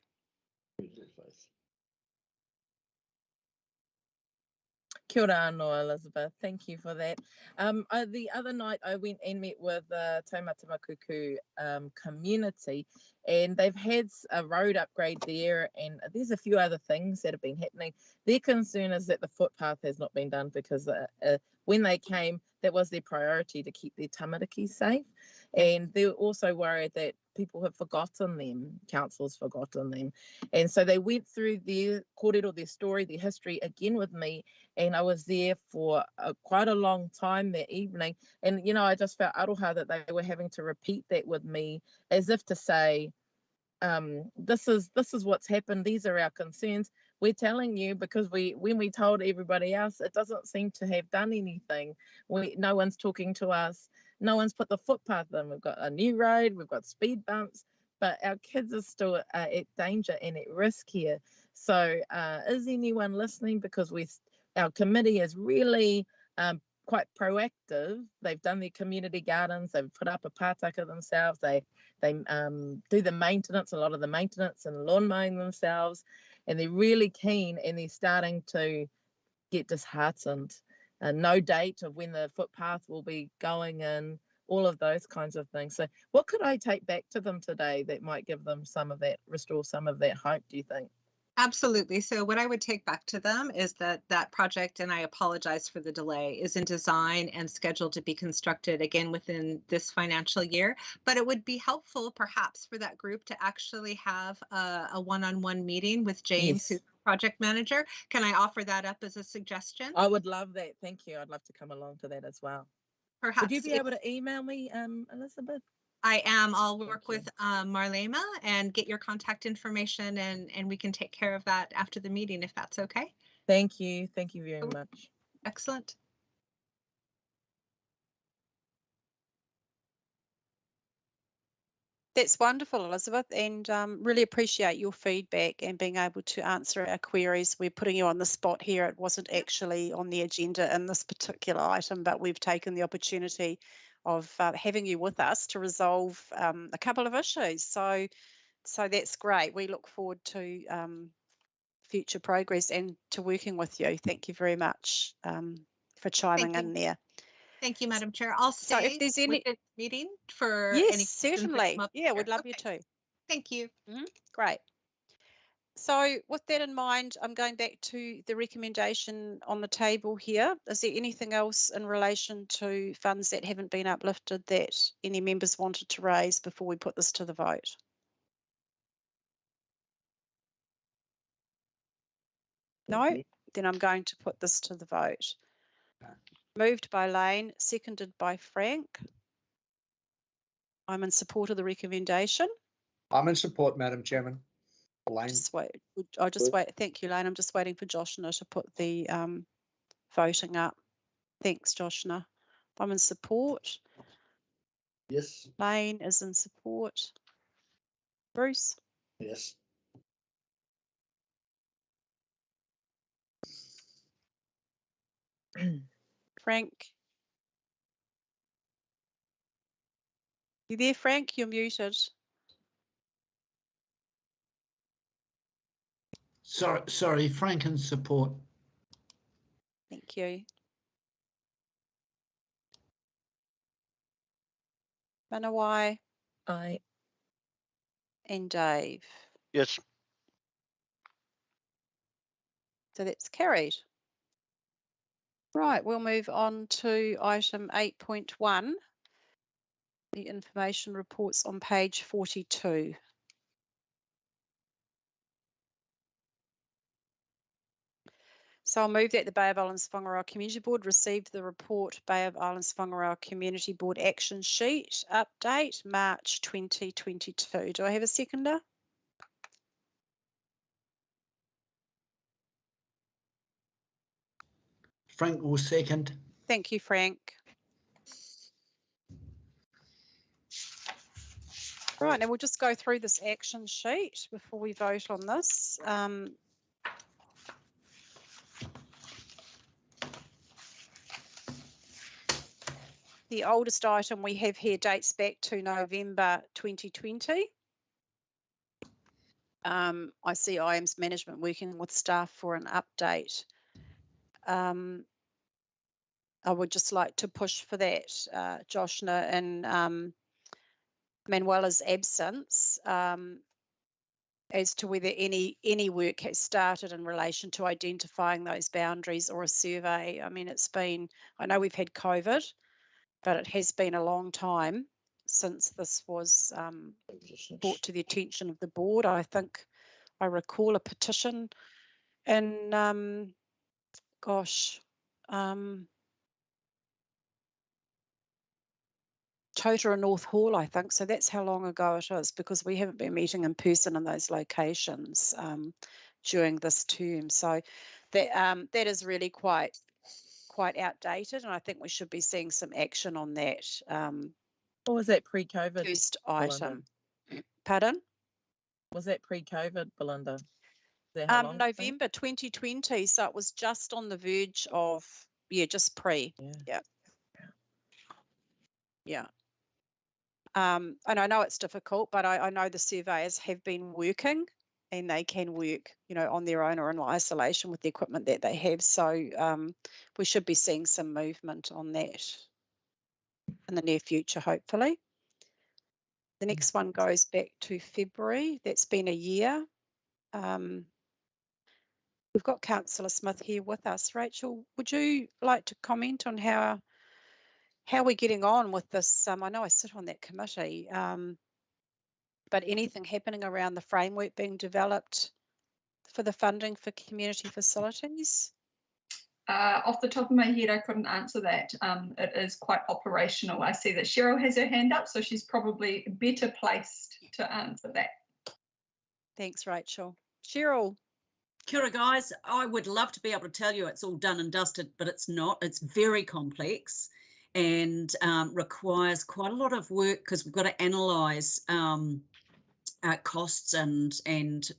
Kia ora anō, Elizabeth. Thank you for that. The other night I went and met with the Taumata Makuku community, and they've had a road upgrade there, and there's a few other things that have been happening. Their concern is that the footpath has not been done because when they came, that was their priority, to keep their tamariki safe. And they're also worried that people have forgotten them, council's forgotten them. And so they went through their kōrero, their story, their history again with me. And I was there for quite a long time that evening. And, you know, I just felt aroha that they were having to repeat that with me, as if to say, this is what's happened. These are our concerns. we're telling you because when we told everybody else, it doesn't seem to have done anything. No one's talking to us. No one's put the footpath in. We've got a new road, we've got speed bumps, but our kids are still at danger and at risk here. So is anyone listening? Because our committee is really quite proactive. They've done their community gardens, they've put up a pātaka themselves, they do the maintenance, a lot of the maintenance and lawn mowing themselves, and they're really keen, and they're starting to get disheartened. No date of when the footpath will be going in, all of those kinds of things. So what could I take back to them today that might give them some of that, restore some of that hope, do you think? Absolutely. So what I would take back to them is that project, and I apologize for the delay, is in design and scheduled to be constructed again within this financial year. But it would be helpful perhaps for that group to actually have a one-on-one meeting with James, who's the project manager. Can I offer that up as a suggestion? I would love that. Thank you. I'd love to come along to that as well. Perhaps. Would you be able to email me, Elizabeth? I am. I'll work with Marlema and get your contact information, and we can take care of that after the meeting if that's okay. Thank you. Thank you very much. Excellent. That's wonderful, Elizabeth, and really appreciate your feedback and being able to answer our queries. We're putting you on the spot here. It wasn't actually on the agenda in this particular item, but we've taken the opportunity of having you with us to resolve a couple of issues. So that's great. We look forward to future progress and to working with you. Thank you very much for chiming in there. Thank you, Madam Chair. I'll stay so if there's any with the meeting for yes, any certainly. Yeah, we'd love you too. Thank you. Great. So with that in mind, I'm going back to the recommendation on the table here. Is there anything else in relation to funds that haven't been uplifted that any members wanted to raise before we put this to the vote? No? Then I'm going to put this to the vote. Moved by Lane, seconded by Frank. I'm in support of the recommendation. I'm in support, Madam Chairman. Lane. I'll just wait. Thank you, Lane. I'm just waiting for Joshna to put the voting up. Thanks, Joshna. I'm in support. Yes. Lane is in support. Bruce? Yes. Frank? You there, Frank? You're muted. Sorry, Frank in support. Thank you. Manawai? Aye. And Dave? Yes. So that's carried. Right, we'll move on to item 8.1, the information reports on page 42. So I'll move that the Bay of Islands-Whangaroa Community Board received the report Bay of Islands-Whangaroa Community Board Action Sheet update March 2022. Do I have a seconder? Frank will second. Thank you, Frank. Right, now we'll just go through this action sheet before we vote on this. The oldest item we have here dates back to November 2020. I see IAM's management working with staff for an update. I would just like to push for that, Joshna, in Manuela's absence, as to whether any work has started in relation to identifying those boundaries or a survey. I mean, it's been, I know we've had COVID, but it has been a long time since this was brought to the attention of the board. I think I recall a petition in, Tota and North Hall, I think. So that's how long ago it is, because we haven't been meeting in person in those locations. during this term. So that is really quite outdated, and I think we should be seeing some action on that. Or was that pre-COVID? First Belinda? item. Pardon? Was that pre-COVID, Belinda? Is that how long ago? November 2020, so it was just on the verge of, just pre. Yeah. And I know it's difficult, but I know the surveyors have been working, and they can work, on their own or in isolation with the equipment that they have. So we should be seeing some movement on that in the near future, hopefully. The next one goes back to February. That's been a year. We've got Councillor Smith here with us. Rachel, would you like to comment on how we're getting on with this? I know I sit on that committee, but anything happening around the framework being developed for the funding for community facilities? Off the top of my head, I couldn't answer that. It is quite operational. I see that Cheryl has her hand up, so she's probably better placed to answer that. Thanks, Rachel. Cheryl. Kia ora, guys. I would love to be able to tell you it's all done and dusted, but it's not. It's very complex and requires quite a lot of work because we've got to analyse costs and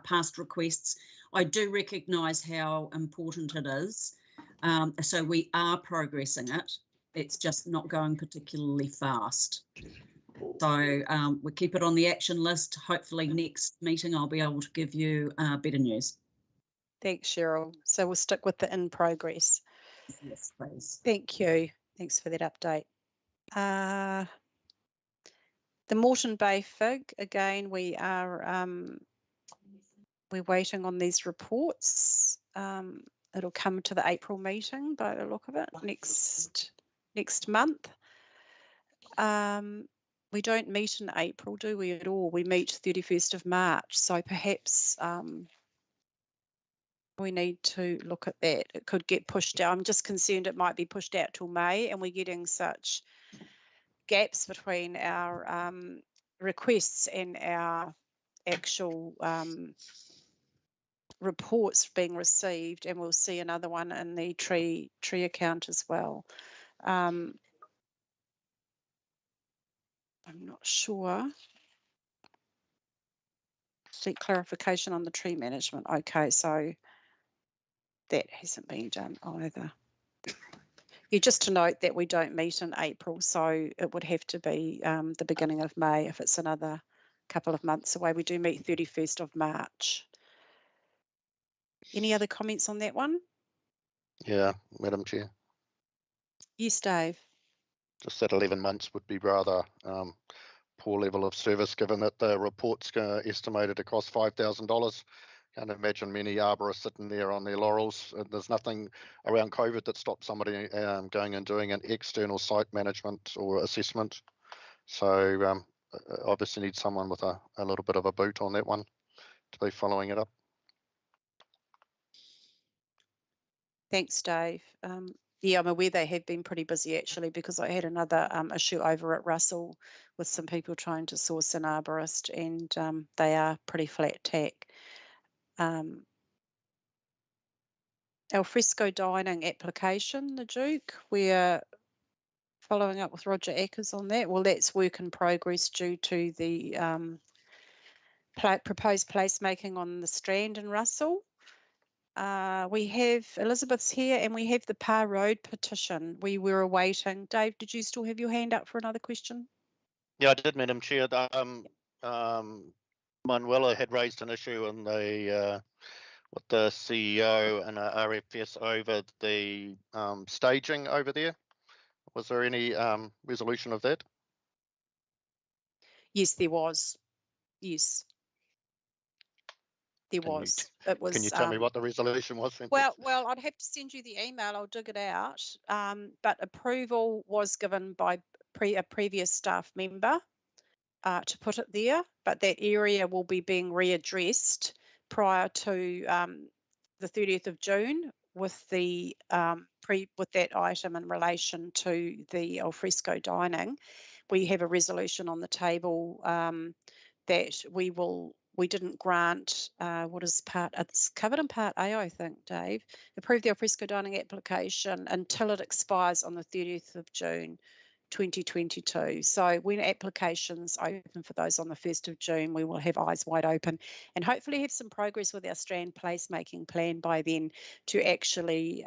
past requests. I do recognise how important it is, so we are progressing it. It's just not going particularly fast. So we keep it on the action list. Hopefully next meeting I'll be able to give you better news. Thanks, Cheryl. So we'll stick with the in progress. Yes, please. Thank you. Thanks for that update. The Moreton Bay FIG, again, we are we're waiting on these reports. It'll come to the April meeting by the look of it next month. We don't meet in April, do we, at all? We meet 31st of March, so perhaps we need to look at that. It could get pushed out. I'm just concerned it might be pushed out till May, and we're getting such gaps between our requests and our actual reports being received, and we'll see another one in the tree account as well. I'm not sure. Seek clarification on the tree management. Okay, so that hasn't been done either. Just to note that we don't meet in April, so it would have to be the beginning of May if it's another couple of months away. We do meet 31st of March. Any other comments on that one? Yeah, Madam Chair. Yes, Dave. Just that 11 months would be rather poor level of service, given that the report's estimated to cost $5,000. Can't imagine many arborists sitting there on their laurels. There's nothing around COVID that stops somebody going and doing an external site management or assessment. So obviously need someone with a little bit of a boot on that one to be following it up. Thanks, Dave. Yeah, I'm aware they have been pretty busy actually, because I had another issue over at Russell with some people trying to source an arborist, and they are pretty flat tack. Alfresco dining application, the Duke, we're following up with Roger Ackers on that. Well, that's work in progress due to the proposed placemaking on the Strand in Russell. We have Elizabeth's here, and we have the Parr Road petition. We were awaiting. Dave, did you still have your hand up for another question? Yeah, I did, Madam Chair. Manuela had raised an issue in the with the CEO and RFS over the staging over there. Was there any resolution of that? Yes, there was. Yes. There was. It was. Can you tell me what the resolution was? Well, I'd have to send you the email. I'll dig it out. But approval was given by a previous staff member to put it there. But that area will be being readdressed prior to the 30th of June with the with that item in relation to the alfresco dining. We have a resolution on the table that we will we didn't grant it's covered in Part A, I think, Dave, approve the alfresco dining application until it expires on the 30th of June 2022. So when applications open for those on the 1st of June, we will have eyes wide open and hopefully have some progress with our Strand placemaking plan by then to actually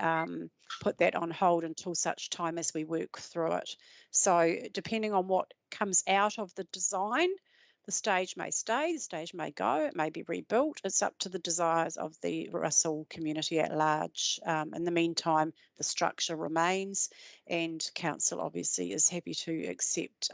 put that on hold until such time as we work through it. So depending on what comes out of the design, the stage may stay, the stage may go, it may be rebuilt. It's up to the desires of the Russell community at large. In the meantime, the structure remains, and council obviously is happy to accept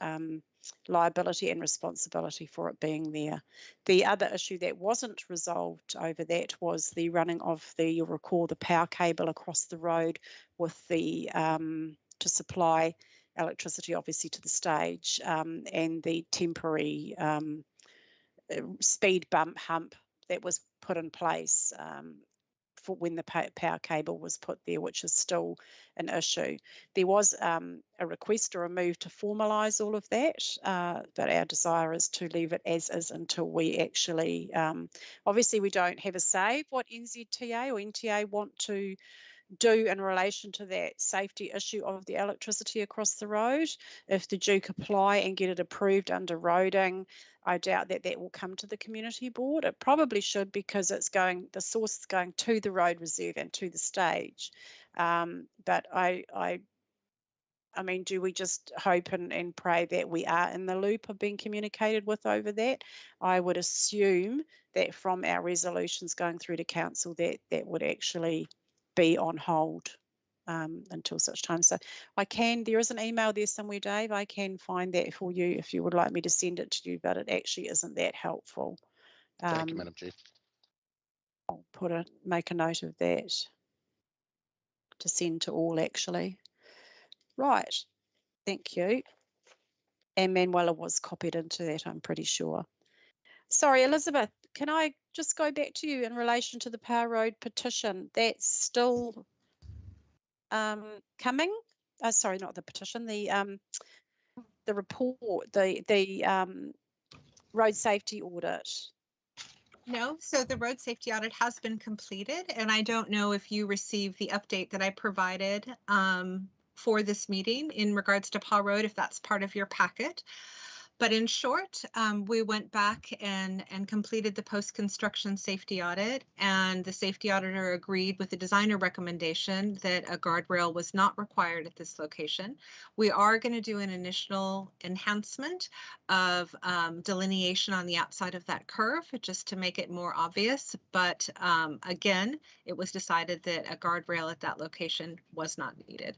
liability and responsibility for it being there. The other issue that wasn't resolved over that was the running of you'll recall, the power cable across the road with the to supply electricity obviously to the stage, and the temporary speed bump hump that was put in place for when the power cable was put there, which is still an issue. There was a request or a move to formalise all of that, but our desire is to leave it as is until we actually, obviously we don't have a say what NZTA or NTA want to do in relation to that safety issue of the electricity across the road. If the Duke apply and get it approved under roading, I doubt that that will come to the community board. It probably should, because it's going, the source is going to the road reserve and to the stage. But I mean, do we just hope and pray that we are in the loop of being communicated with over that? I would assume that from our resolutions going through to council that would actually be on hold until such time. So there is an email there somewhere, Dave. I can find that for you if you would like me to send it to you, but it actually isn't that helpful. Thank you, Madam Chair. I'll make a note of that to send to all, actually. Right, thank you. And Manuela was copied into that, I'm pretty sure. Sorry, Elizabeth, can I just go back to you in relation to the Power Road petition? That's still coming? Sorry, not the petition, the report, the road safety audit. No, so the road safety audit has been completed, and I don't know if you received the update that I provided for this meeting in regards to Paw Road, if that's part of your packet. But in short, we went back and completed the post-construction safety audit, and the safety auditor agreed with the designer recommendation that a guardrail was not required at this location. We are going to do an initial enhancement of delineation on the outside of that curve just to make it more obvious. But again, it was decided that a guardrail at that location was not needed.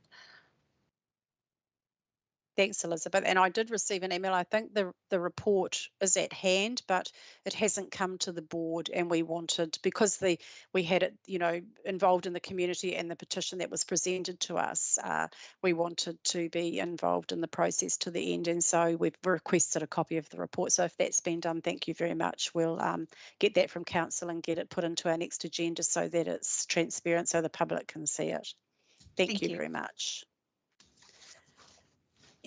Thanks, Elizabeth. And I did receive an email. I think the report is at hand, but it hasn't come to the board. And we wanted, because we had it, involved in the community and the petition that was presented to us, we wanted to be involved in the process to the end. And so we've requested a copy of the report. So if that's been done, thank you very much. We'll get that from council and get it put into our next agenda so that it's transparent so the public can see it. Thank you very much.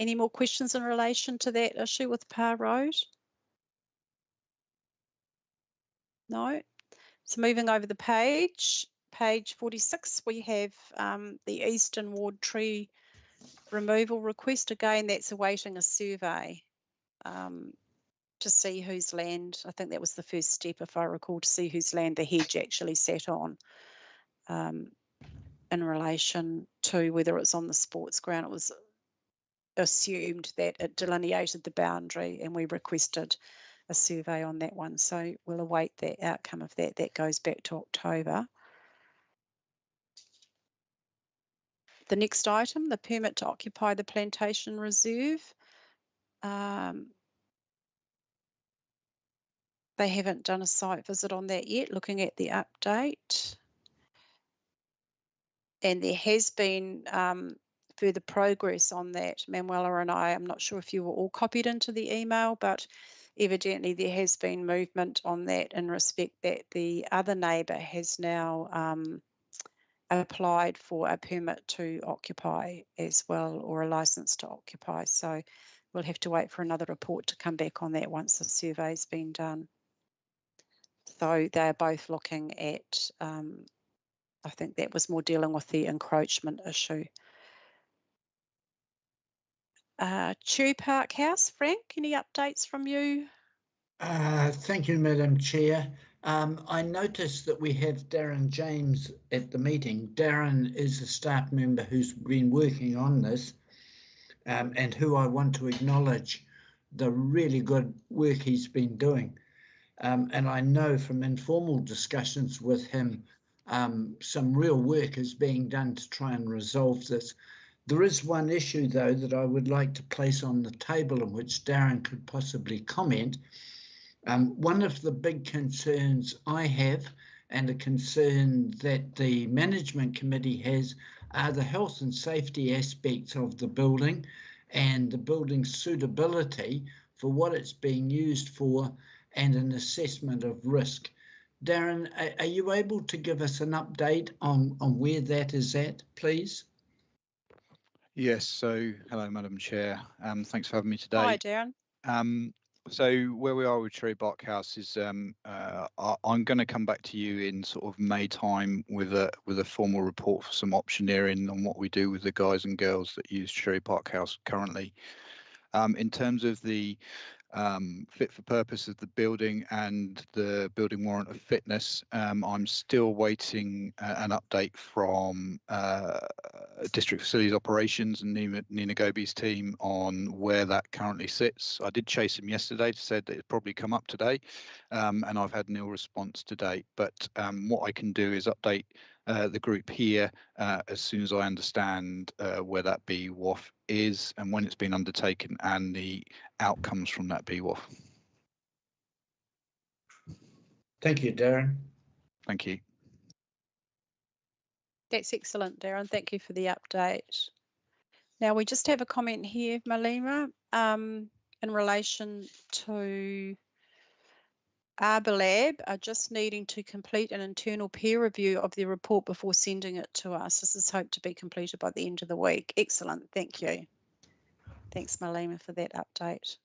Any more questions in relation to that issue with Parr Road? No. So moving over the page 46, we have the Eastern Ward tree removal request. Again, that's awaiting a survey to see whose land, I think that was the first step, if I recall, to see whose land the hedge actually sat on in relation to whether it's on the sports ground. It was assumed that it delineated the boundary, and we requested a survey on that one. So we'll await the outcome of that. That goes back to October. The next item, the permit to occupy the Plantation Reserve. They haven't done a site visit on that yet, looking at the update. And there has been further progress on that. Manuela and I'm not sure if you were all copied into the email, but evidently there has been movement on that in respect that the other neighbour has now applied for a permit to occupy as well, or a licence to occupy. So we'll have to wait for another report to come back on that once the survey's been done. though they're both looking at, I think that was more dealing with the encroachment issue. Cherry Park House, Frank, any updates from you? Thank you, Madam Chair. I noticed that we have Darren James at the meeting. Darren is a staff member who's been working on this and who I want to acknowledge the really good work he's been doing. And I know from informal discussions with him, some real work is being done to try and resolve this. There is one issue, though, that I would like to place on the table in which Darren could possibly comment. One of the big concerns I have, and a concern that the management committee has, are the health and safety aspects of the building and the building's suitability for what it's being used for and an assessment of risk. Darren, are you able to give us an update on where that is at, please? Yes, so hello, Madam Chair. Thanks for having me today. Hi, Darren. So where we are with Cherry Park House is I'm going to come back to you in sort of May time with a formal report for some optioneering on what we do with the guys and girls that use Cherry Park House currently. In terms of the fit for purpose of the building and the building warrant of fitness, I'm still waiting an update from District Facilities Operations and Nina Goby's team on where that currently sits. I did chase him yesterday to say that it'd probably come up today, and I've had no response to date. But what I can do is update the group here as soon as I understand where that BWOF is and when it's been undertaken and the outcomes from that BWOF. Thank you, Darren. Thank you. That's excellent, Darren. Thank you for the update. Now, we just have a comment here, Malima, in relation to ArborLab are just needing to complete an internal peer review of the report before sending it to us. This is hoped to be completed by the end of the week. Excellent. Thank you. Thanks, Malima, for that update.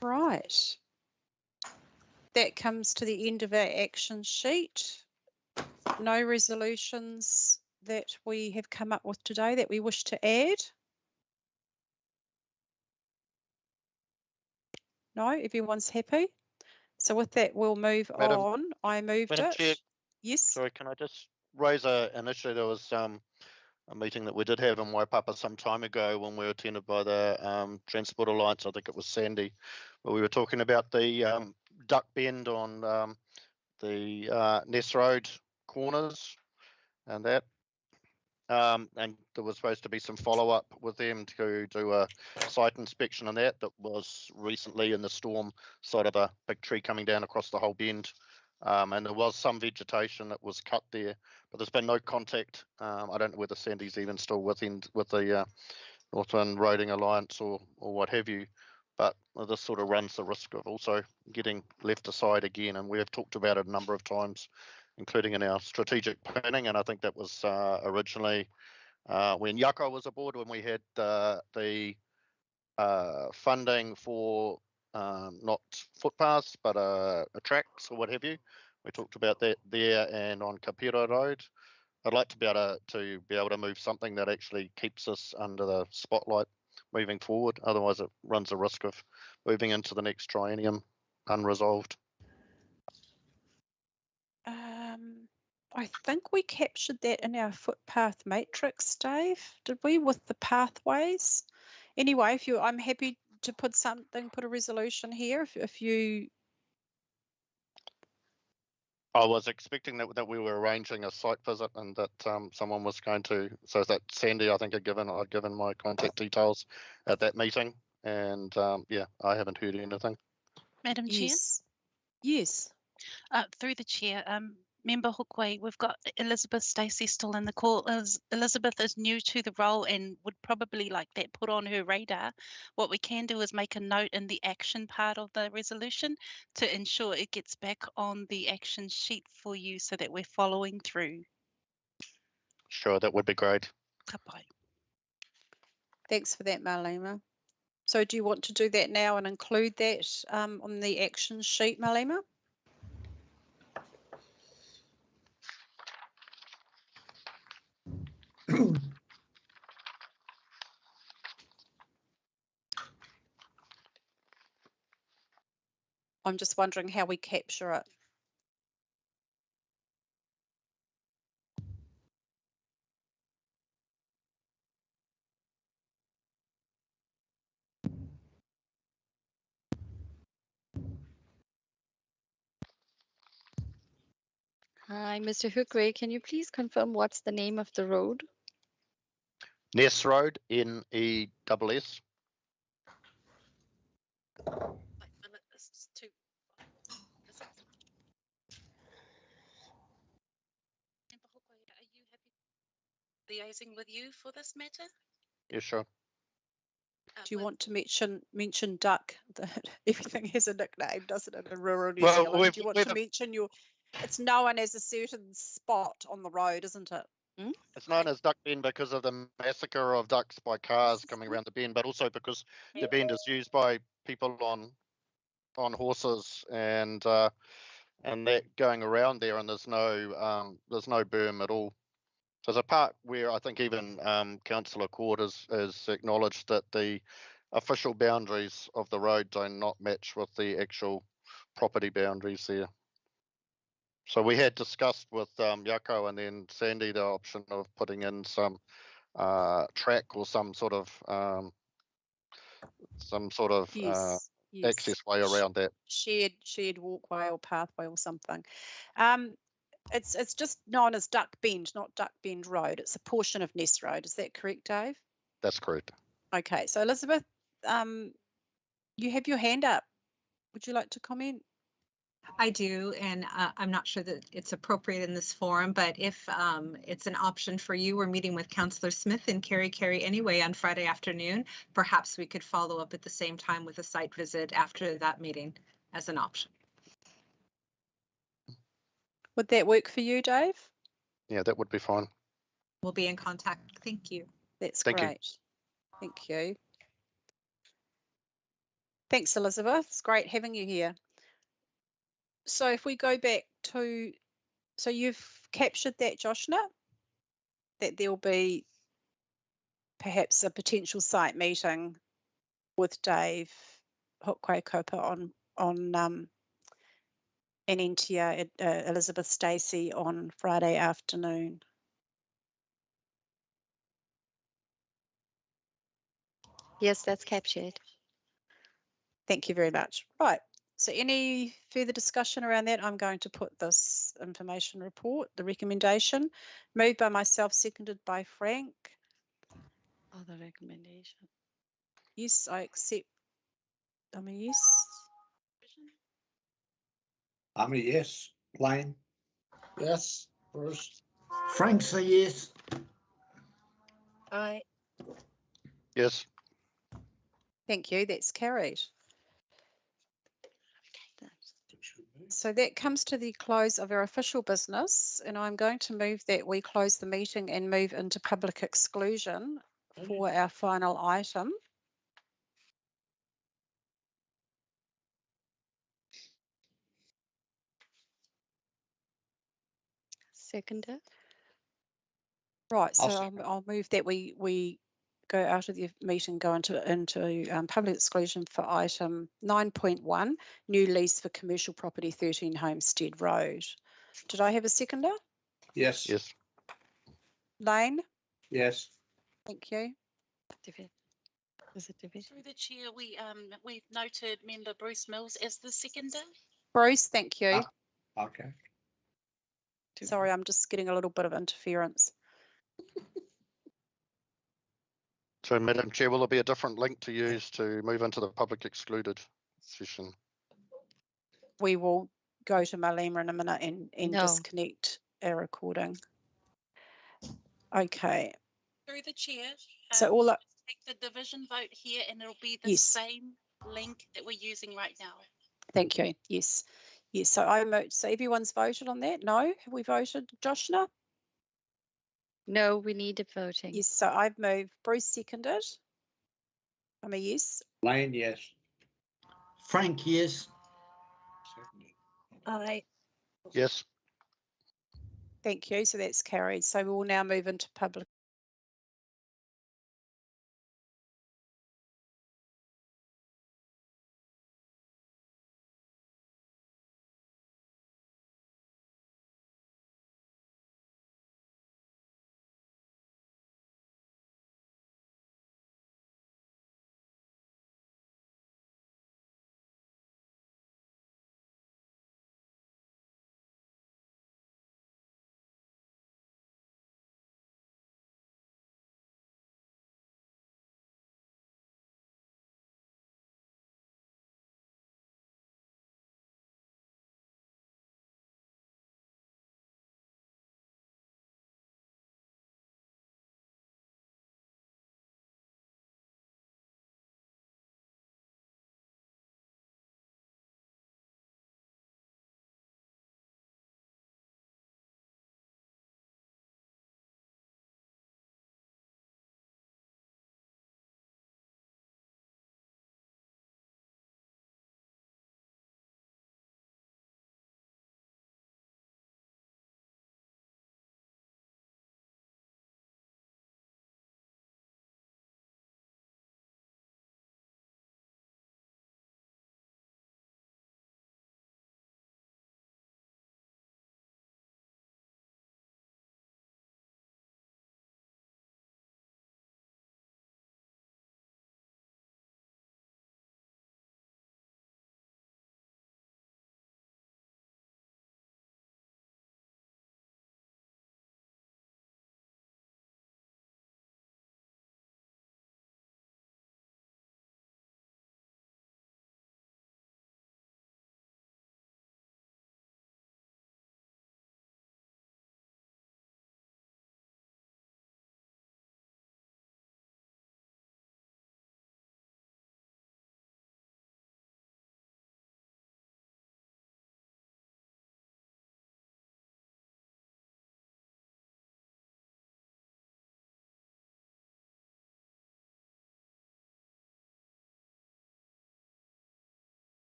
Right. That comes to the end of our action sheet. No resolutions that we have come up with today that we wish to add. No, everyone's happy. So with that, we'll move on. I moved Madam it. Chair, yes. Sorry, can I just raise an issue? There was a meeting that we did have in Waipapa some time ago when we were attended by the Transport Alliance. I think it was Sandy, but we were talking about the duck bend on the Ness Road corners and that. And there was supposed to be some follow-up with them to do a site inspection on that. That was recently in the storm side of a big tree coming down across the whole bend. And there was some vegetation that was cut there, but there's been no contact. I don't know whether Sandy's even still with the Northern Roading Alliance or what have you, but this sort of runs the risk of also getting left aside again. And we have talked about it a number of times, including in our strategic planning. And I think that was originally when Yako was aboard, when we had the funding for not footpaths, but tracks or what have you. We talked about that there and on Kapira Road. I'd like to be able to move something that actually keeps us under the spotlight moving forward. Otherwise, it runs the risk of moving into the next triennium unresolved. I think we captured that in our footpath matrix, Dave. Did we, with the pathways? Anyway, I'm happy to put a resolution here if you. I was expecting that we were arranging a site visit and that someone was going to. So that Sandy, I think, I'd given my contact details at that meeting, and yeah, I haven't heard anything. Madam Chair? Yes. Through the chair, Member Hookway, we've got Elizabeth Stacey still in the call. Elizabeth is new to the role and would probably like that put on her radar. What we can do is make a note in the action part of the resolution to ensure it gets back on the action sheet for you so that we're following through. Sure, that would be great. Ka pai. Thanks for that, Marlena. So do you want to do that now and include that on the action sheet, Malema? I'm just wondering how we capture it. Hi, Mr. Hookrey, can you please confirm what's the name of the road? Ness Road, N-E-S-S. Are you happy liaising with you for this matter? Yeah, sure. Do you want to mention duck? Everything has a nickname, doesn't it, in rural New Well, Zealand? Do you want to mention it's known as a certain spot on the road, isn't it? Hmm? It's known as Duck Bend because of the massacre of ducks by cars coming around the bend, but also because the bend is used by people on horses and that going around there, and there's no berm at all. There's a part where I think even Councillor Cord has acknowledged that the official boundaries of the road do not match with the actual property boundaries there. So we had discussed with Yako and then Sandy the option of putting in some track or some sort of Yes. access way around that. Shared walkway or pathway or something. It's just known as Duck Bend, not Duck Bend Road. It's a portion of Ness Road. Is that correct, Dave? That's correct. Okay, so Elizabeth, you have your hand up. Would you like to comment? I do, and I'm not sure that it's appropriate in this forum, but if it's an option for you, we're meeting with Councillor Smith and Kerry anyway on Friday afternoon. Perhaps we could follow up at the same time with a site visit after that meeting as an option. Would that work for you, Dave? Yeah, that would be fine. We'll be in contact. Thank you. That's Thank you. great. Thank you. Thanks, Elizabeth. It's great having you here. So if we go back to, so you've captured that, Joshna, that there'll be perhaps a potential site meeting with Dave Hukwaikopa on and Entia Elizabeth Stacey on Friday afternoon. Yes, that's captured. Thank you very much. Right. So any further discussion around that? I'm going to put this information report, the recommendation, moved by myself, seconded by Frank. Oh, the recommendation. Yes, I accept. I'm a yes. I'm a yes. Blaine? Yes, Bruce. Frank's a yes. Aye. Yes. Thank you. That's carried. So that comes to the close of our official business, and I'm going to move that we close the meeting and move into public exclusion for our final item. Seconder. Right, so I'll move that we go out of the meeting, go into public exclusion for item 9.1, new lease for commercial property 13 Homestead Road. Did I have a seconder? Yes. Yes. Lane? Yes. Thank you. Through the chair, we've noted member Bruce Mills as the seconder. Bruce, thank you. Okay. Sorry, I'm just getting a little bit of interference. So, Madam Chair, will there be a different link to use to move into the public excluded session? We will go to Malema in a minute and No. disconnect our recording. Okay. Through the chair, So all that. Take the division vote here, and it'll be the Yes. same link that we're using right now. Thank you. Yes. Yes. So so everyone's voted on that? No? Have we voted, Joshna? No, we needed voting. Yes. So I've moved. Bruce seconded. I'm a yes. Lane, yes. Frank, yes. Aye. Yes. Thank you. So that's carried. So we will now move into public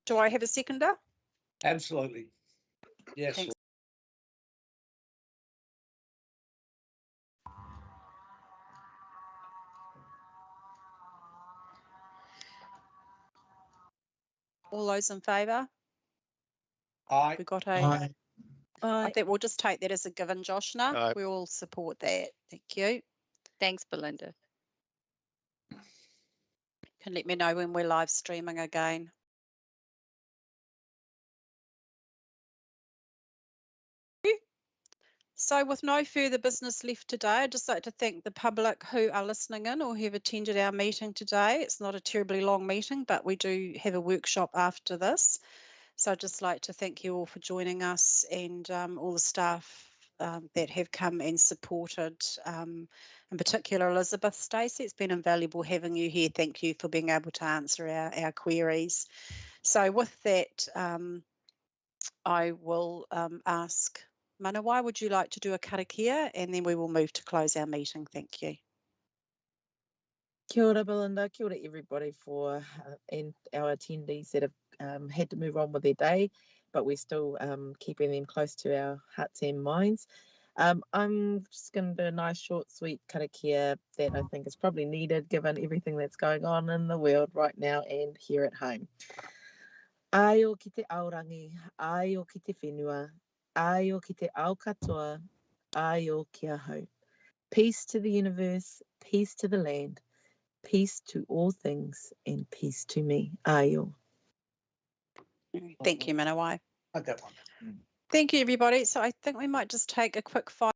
Do I have a seconder? Absolutely. Yes. Thanks. All those in favour? Aye. We got Aye. I think we'll just take that as a given, Joshna. Aye. We all support that. Thank you. Thanks, Belinda. You can let me know when we're live streaming again. So with no further business left today, I'd just like to thank the public who are listening in or who have attended our meeting today. It's not a terribly long meeting, but we do have a workshop after this. So I'd just like to thank you all for joining us and all the staff that have come and supported, in particular Elizabeth, Stacey. It's been invaluable having you here. Thank you for being able to answer our queries. So with that, I will ask Manawai, would you like to do a karakia, and then we will move to close our meeting. Thank you. Kia ora, Belinda. Kia ora, everybody, for and our attendees that have had to move on with their day, but we're still keeping them close to our hearts and minds. I'm just going to do a nice, short, sweet karakia that I think is probably needed given everything that's going on in the world right now and here at home. Ai o ki te aorangi, ai o ki te whenua, ai o ki te ao katoa, ai o kia hau. Peace to the universe, peace to the land, peace to all things, and peace to me. Ai o. Thank you, Manawai. I got one. Thank you, everybody. So I think we might just take a quick 5